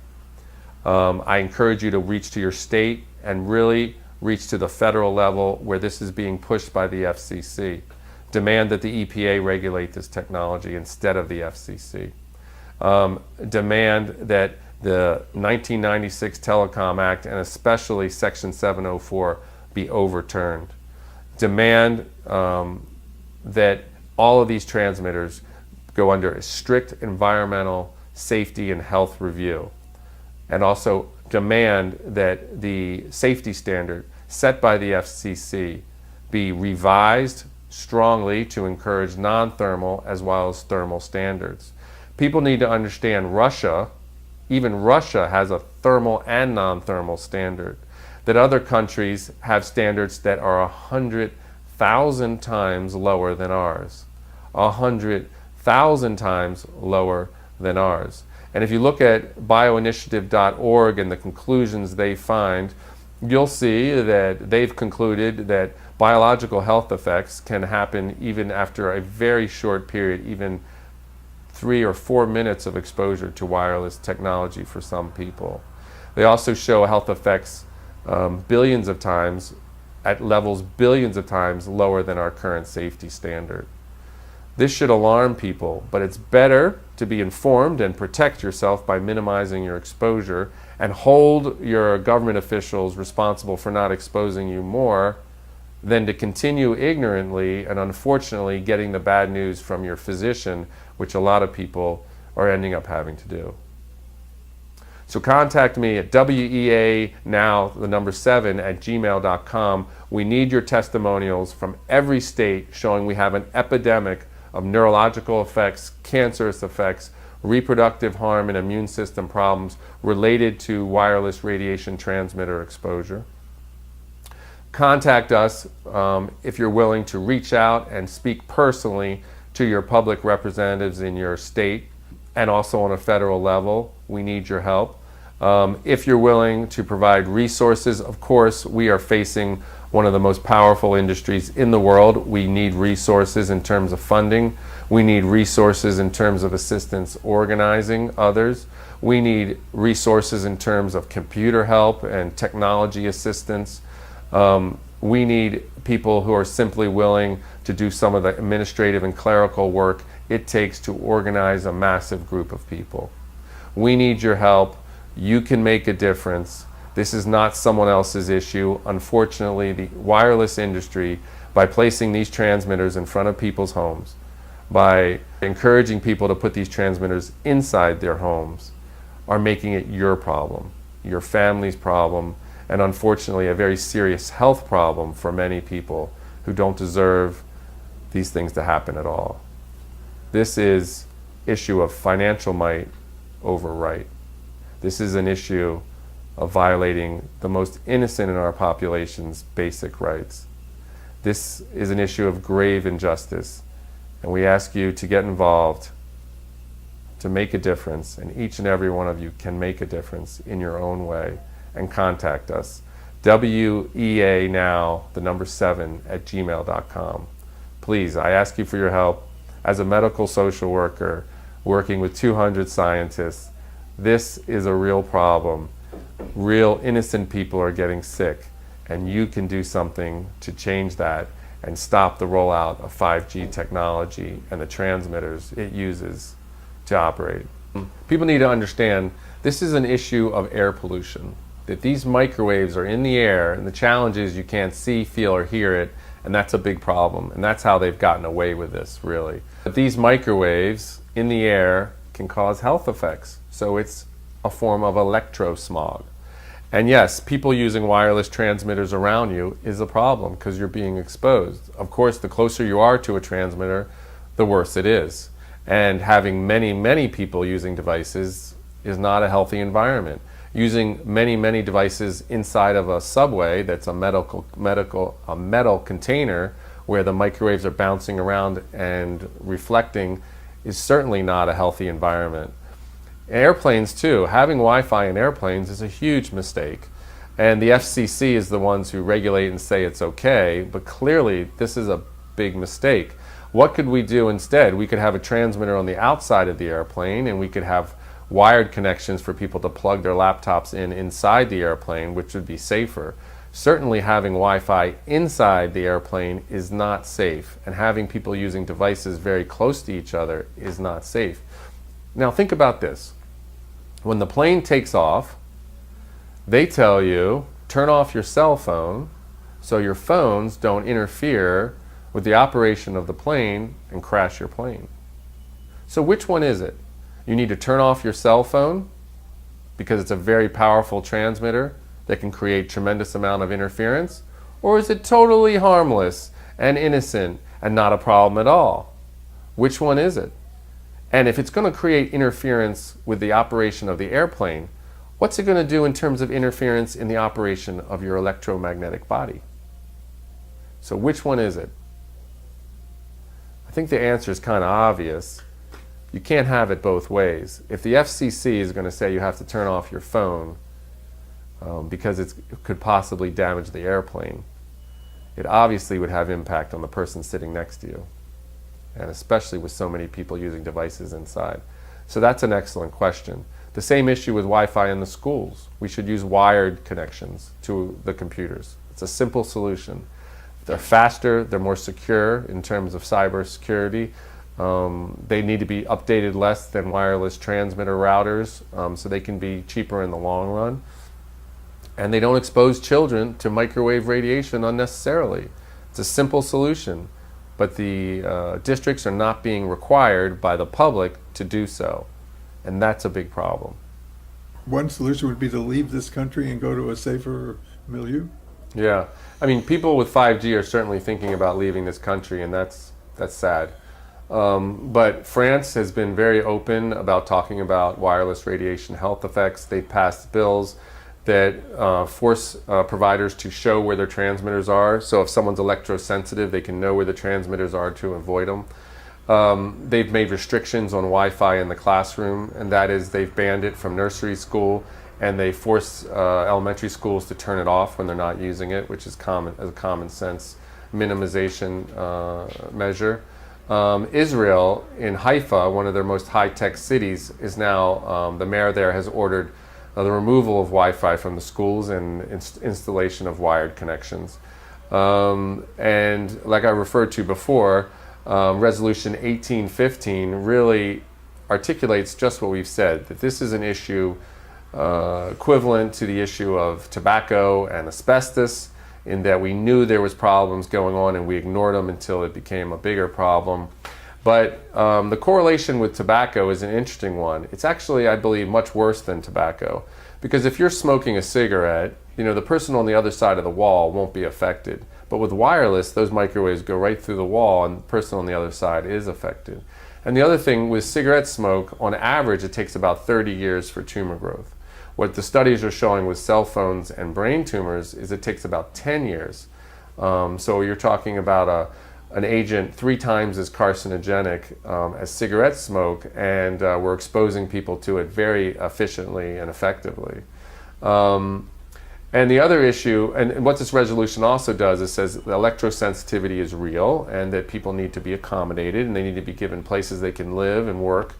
I encourage you to reach to your state and really reach to the federal level where this is being pushed by the FCC. Demand that the EPA regulate this technology instead of the FCC. Demand that the 1996 Telecom Act, and especially Section 704, be overturned. Demand that all of these transmitters go under a strict environmental safety and health review, and also demand that the safety standard set by the FCC be revised strongly to encourage non-thermal as well as thermal standards. People need to understand even Russia has a thermal and non-thermal standard, that other countries have standards that are 100,000 times lower than ours. 100,000 times lower than ours. And if you look at bioinitiative.org and the conclusions they find, you'll see that they've concluded that biological health effects can happen even after a very short period, even 3 or 4 minutes of exposure to wireless technology for some people. They also show health effects billions of times, at levels billions of times lower than our current safety standard. This should alarm people, but it's better to be informed and protect yourself by minimizing your exposure and hold your government officials responsible for not exposing you more than to continue ignorantly and unfortunately getting the bad news from your physician, which a lot of people are ending up having to do. So contact me at weanow7@gmail.com. We need your testimonials from every state showing we have an epidemic of neurological effects, cancerous effects, reproductive harm, and immune system problems related to wireless radiation transmitter exposure. Contact us if you're willing to reach out and speak personally to your public representatives in your state and also on a federal level. We need your help. If you're willing to provide resources, of course, we are facing one of the most powerful industries in the world. We need resources in terms of funding. We need resources in terms of assistance organizing others. We need resources in terms of computer help and technology assistance. We need people who are simply willing to do some of the administrative and clerical work it takes to organize a massive group of people. We need your help. You can make a difference. This is not someone else's issue. Unfortunately, the wireless industry, by placing these transmitters in front of people's homes, by encouraging people to put these transmitters inside their homes, are making it your problem, your family's problem, and unfortunately a very serious health problem for many people who don't deserve these things to happen at all. This is issue of financial might over right. This is an issue of violating the most innocent in our population's basic rights. This is an issue of grave injustice, and we ask you to get involved, to make a difference, and each and every one of you can make a difference in your own way, and contact us. weanow7@gmail.com. Please, I ask you for your help. As a medical social worker working with 200 scientists, this is a real problem. Real innocent people are getting sick, and you can do something to change that and stop the rollout of 5G technology and the transmitters it uses to operate. People need to understand this is an issue of air pollution, that these microwaves are in the air, and the challenge is you can't see, feel, or hear it, and that's a big problem, and that's how they've gotten away with this, really. But these microwaves in the air can cause health effects, so it's a form of electrosmog. And yes, people using wireless transmitters around you is a problem because you're being exposed. Of course, the closer you are to a transmitter, the worse it is. And having many, many people using devices is not a healthy environment. Using many, many devices inside of a subway that's a metal container where the microwaves are bouncing around and reflecting is certainly not a healthy environment. Airplanes too, having Wi-Fi in airplanes is a huge mistake. And the FCC is the ones who regulate and say it's okay, but clearly this is a big mistake. What could we do instead? We could have a transmitter on the outside of the airplane, and we could have wired connections for people to plug their laptops in inside the airplane, which would be safer. Certainly having Wi-Fi inside the airplane is not safe, and having people using devices very close to each other is not safe. Now think about this. When the plane takes off, they tell you, turn off your cell phone so your phones don't interfere with the operation of the plane and crash your plane. So which one is it? You need to turn off your cell phone because it's a very powerful transmitter that can create tremendous amount of interference? Or is it totally harmless and innocent and not a problem at all? Which one is it? And if it's going to create interference with the operation of the airplane, what's it going to do in terms of interference in the operation of your electromagnetic body? So which one is it? I think the answer is kind of obvious. You can't have it both ways. If the FCC is going to say you have to turn off your phone because it could possibly damage the airplane, it obviously would have impact on the person sitting next to you, and especially with so many people using devices inside. So that's an excellent question. The same issue with Wi-Fi in the schools. We should use wired connections to the computers. It's a simple solution. They're faster, they're more secure in terms of cyber security. They need to be updated less than wireless transmitter routers, so they can be cheaper in the long run. And they don't expose children to microwave radiation unnecessarily. It's a simple solution, but the districts are not being required by the public to do so, and that's a big problem. One solution would be to leave this country and go to a safer milieu? Yeah, I mean, people with 5G are certainly thinking about leaving this country, and that's sad. But France has been very open about talking about wireless radiation health effects. They've passed bills that force providers to show where their transmitters are. So if someone's electrosensitive, they can know where the transmitters are to avoid them. They've made restrictions on Wi-Fi in the classroom, and that is they've banned it from nursery school, and they force elementary schools to turn it off when they're not using it, which is a common sense minimization measure. Israel, in Haifa, one of their most high-tech cities, is now, the mayor there has ordered the removal of Wi-Fi from the schools and installation of wired connections. And like I referred to before, Resolution 1815 really articulates just what we've said, that this is an issue equivalent to the issue of tobacco and asbestos, in that we knew there was problems going on and we ignored them until it became a bigger problem. But the correlation with tobacco is an interesting one. It's actually, I believe, much worse than tobacco. Because if you're smoking a cigarette, the person on the other side of the wall won't be affected. But with wireless, those microwaves go right through the wall and the person on the other side is affected. And the other thing with cigarette smoke, on average, it takes about 30 years for tumor growth. What the studies are showing with cell phones and brain tumors is it takes about 10 years. So you're talking about an agent 3 times as carcinogenic as cigarette smoke, and we're exposing people to it very efficiently and effectively. And the other issue, and what this resolution also does, it says electrosensitivity is real and that people need to be accommodated and they need to be given places they can live and work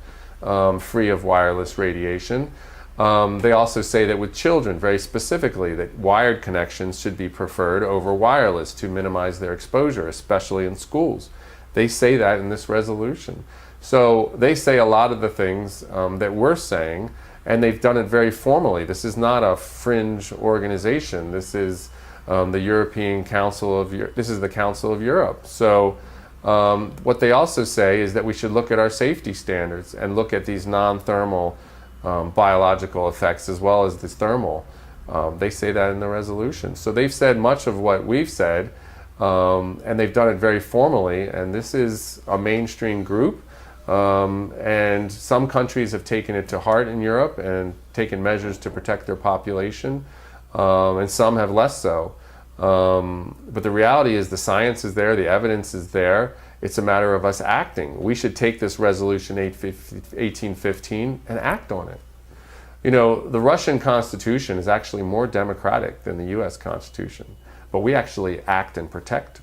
free of wireless radiation. They also say that with children, very specifically, that wired connections should be preferred over wireless to minimize their exposure, especially in schools. They say that in this resolution. So they say a lot of the things that we're saying, and they've done it very formally. This is not a fringe organization. This is the European Council of this is the Council of Europe. So what they also say is that we should look at our safety standards and look at these non-thermal biological effects as well as this thermal. They say that in the resolution. So they've said much of what we've said, and they've done it very formally, and this is a mainstream group, and some countries have taken it to heart in Europe and taken measures to protect their population, and some have less so. But the reality is the science is there, the evidence is there. It's a matter of us acting. We should take this resolution 1815 and act on it. The Russian Constitution is actually more democratic than the US Constitution, but we actually act and protect,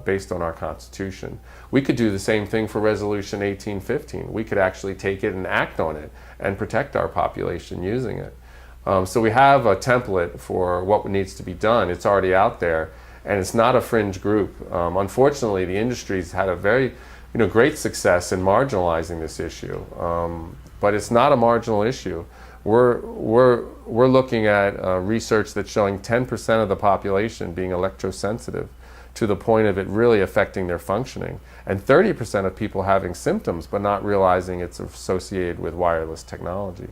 based on our Constitution. We could do the same thing for resolution 1815. We could actually take it and act on it and protect our population using it. So we have a template for what needs to be done. It's already out there. And it's not a fringe group. Unfortunately, the industry's had a very, great success in marginalizing this issue. But it's not a marginal issue. We're looking at research that's showing 10% of the population being electrosensitive to the point of it really affecting their functioning, and 30% of people having symptoms but not realizing it's associated with wireless technology.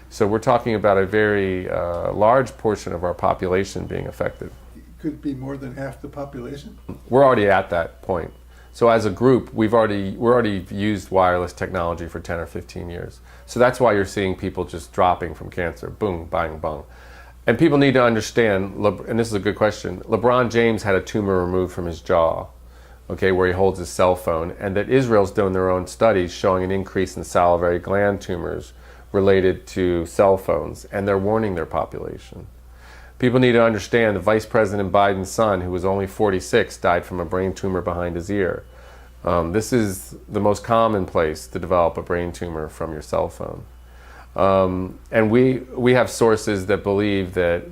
So we're talking about a very large portion of our population being affected. Could it be more than half the population? We're already at that point. So as a group, we're already used wireless technology for 10 or 15 years. So that's why you're seeing people just dropping from cancer, boom, bang, bang. And people need to understand, and this is a good question, LeBron James had a tumor removed from his jaw, okay, where he holds his cell phone, and that Israel's doing their own studies showing an increase in salivary gland tumors related to cell phones, and they're warning their population. People need to understand that Vice President Biden's son, who was only 46, died from a brain tumor behind his ear. This is the most common place to develop a brain tumor from your cell phone. And we have sources that believe that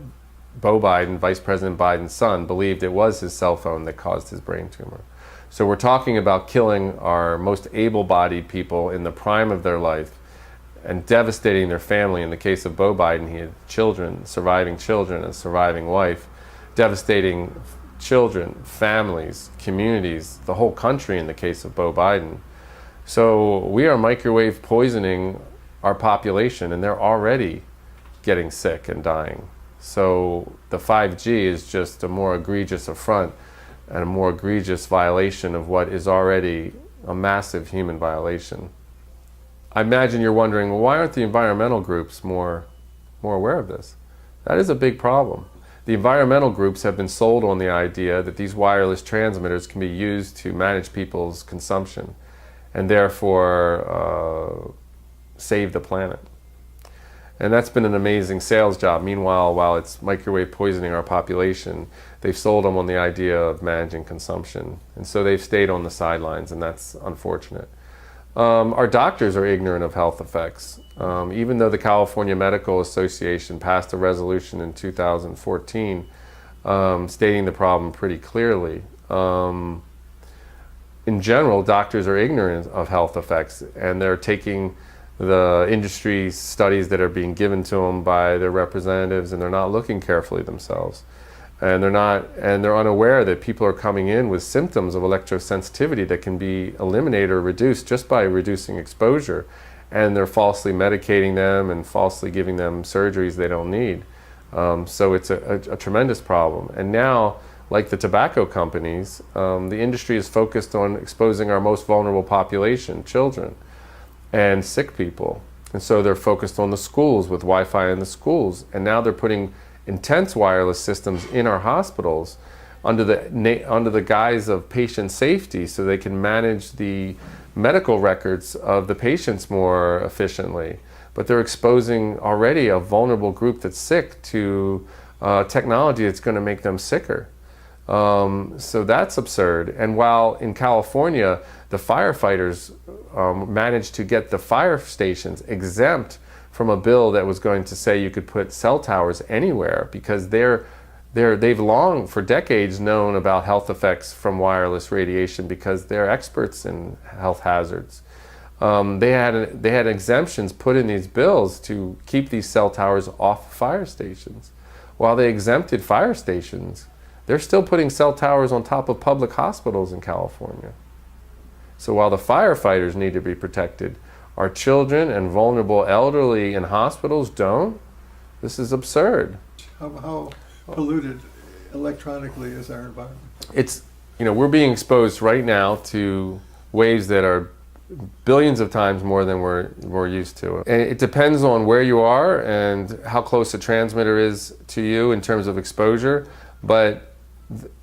Beau Biden, Vice President Biden's son, believed it was his cell phone that caused his brain tumor. So we're talking about killing our most able-bodied people in the prime of their life and devastating their family. In the case of Beau Biden, he had children, a surviving wife, devastating children, families, communities, the whole country in the case of Beau Biden. So we are microwave poisoning our population, and they're already getting sick and dying. So the 5G is just a more egregious affront and a more egregious violation of what is already a massive human violation. I imagine you're wondering, well, why aren't the environmental groups more aware of this? That is a big problem. The environmental groups have been sold on the idea that these wireless transmitters can be used to manage people's consumption and therefore save the planet. And that's been an amazing sales job. Meanwhile, while it's microwave poisoning our population, they've sold them on the idea of managing consumption. And so they've stayed on the sidelines, and that's unfortunate. Our doctors are ignorant of health effects. Even though the California Medical Association passed a resolution in 2014 stating the problem pretty clearly, in general, doctors are ignorant of health effects, and they're taking the industry studies that are being given to them by their representatives, and they're not looking carefully themselves. And they're unaware that people are coming in with symptoms of electrosensitivity that can be eliminated or reduced just by reducing exposure. And they're falsely medicating them and falsely giving them surgeries they don't need. So it's a tremendous problem. And now, like the tobacco companies, the industry is focused on exposing our most vulnerable population, children and sick people. And so they're focused on the schools with Wi-Fi in the schools. And now they're putting intense wireless systems in our hospitals under the guise of patient safety, so they can manage the medical records of the patients more efficiently. But they're exposing already a vulnerable group that's sick to technology that's going to make them sicker. So that's absurd. And while in California, the firefighters managed to get the fire stations exempt from a bill that was going to say you could put cell towers anywhere, because they've long, for decades, known about health effects from wireless radiation because they're experts in health hazards. They had exemptions put in these bills to keep these cell towers off fire stations. While they exempted fire stations, they're still putting cell towers on top of public hospitals in California. So while the firefighters need to be protected, our children and vulnerable elderly in hospitals don't. This is absurd. How polluted electronically is our environment? It's, we're being exposed right now to waves that are billions of times more than we're used to. And it depends on where you are and how close the transmitter is to you in terms of exposure. But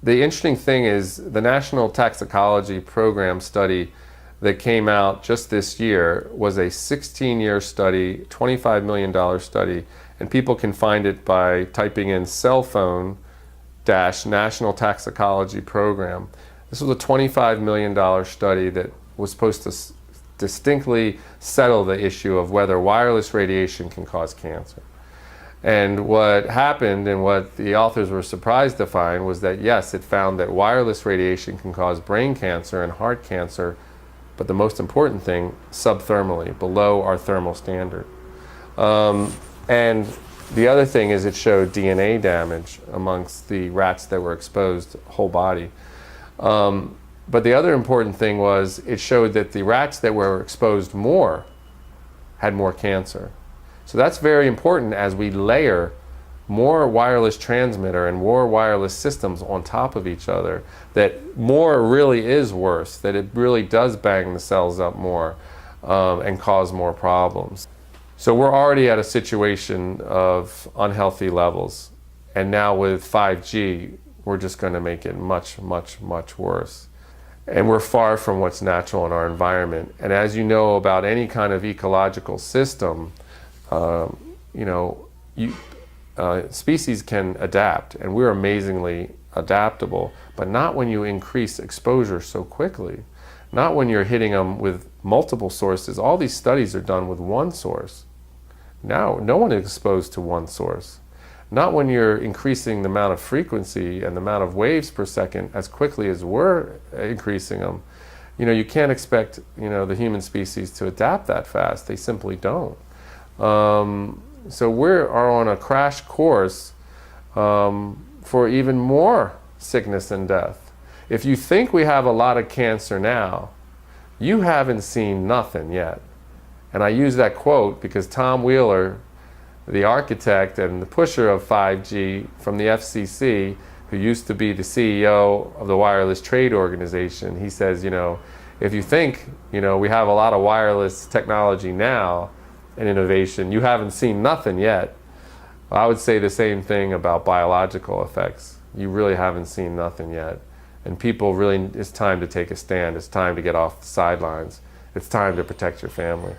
the interesting thing is the National Toxicology Program study that came out just this year was a 16-year study, $25 million study, and people can find it by typing in cell phone National Toxicology Program. This was a $25 million study that was supposed to distinctly settle the issue of whether wireless radiation can cause cancer. And what happened, and what the authors were surprised to find, was that yes, it found that wireless radiation can cause brain cancer and heart cancer, but the most important thing, subthermally, below our thermal standard. And the other thing is it showed DNA damage amongst the rats that were exposed whole body. But the other important thing was it showed that the rats that were exposed more had more cancer. So that's very important as we layer more wireless transmitter and more wireless systems on top of each other, that more really is worse, that it really does bang the cells up more and cause more problems. So we're already at a situation of unhealthy levels, and now with 5G, we're just going to make it much, much, much worse. And we're far from what's natural in our environment. And as you know about any kind of ecological system, species can adapt, and we're amazingly adaptable, but not when you increase exposure so quickly. Not when you're hitting them with multiple sources. All these studies are done with one source. Now, no one is exposed to one source. Not when you're increasing the amount of frequency and the amount of waves per second as quickly as we're increasing them. You can't expect, the human species to adapt that fast. They simply don't. So we are on a crash course for even more sickness and death. If you think we have a lot of cancer now, you haven't seen nothing yet. And I use that quote because Tom Wheeler, the architect and the pusher of 5G from the FCC, who used to be the CEO of the Wireless Trade Organization, he says, if you think, we have a lot of wireless technology now and innovation, you haven't seen nothing yet. I would say the same thing about biological effects. You really haven't seen nothing yet. And people really, it's time to take a stand. It's time to get off the sidelines. It's time to protect your family.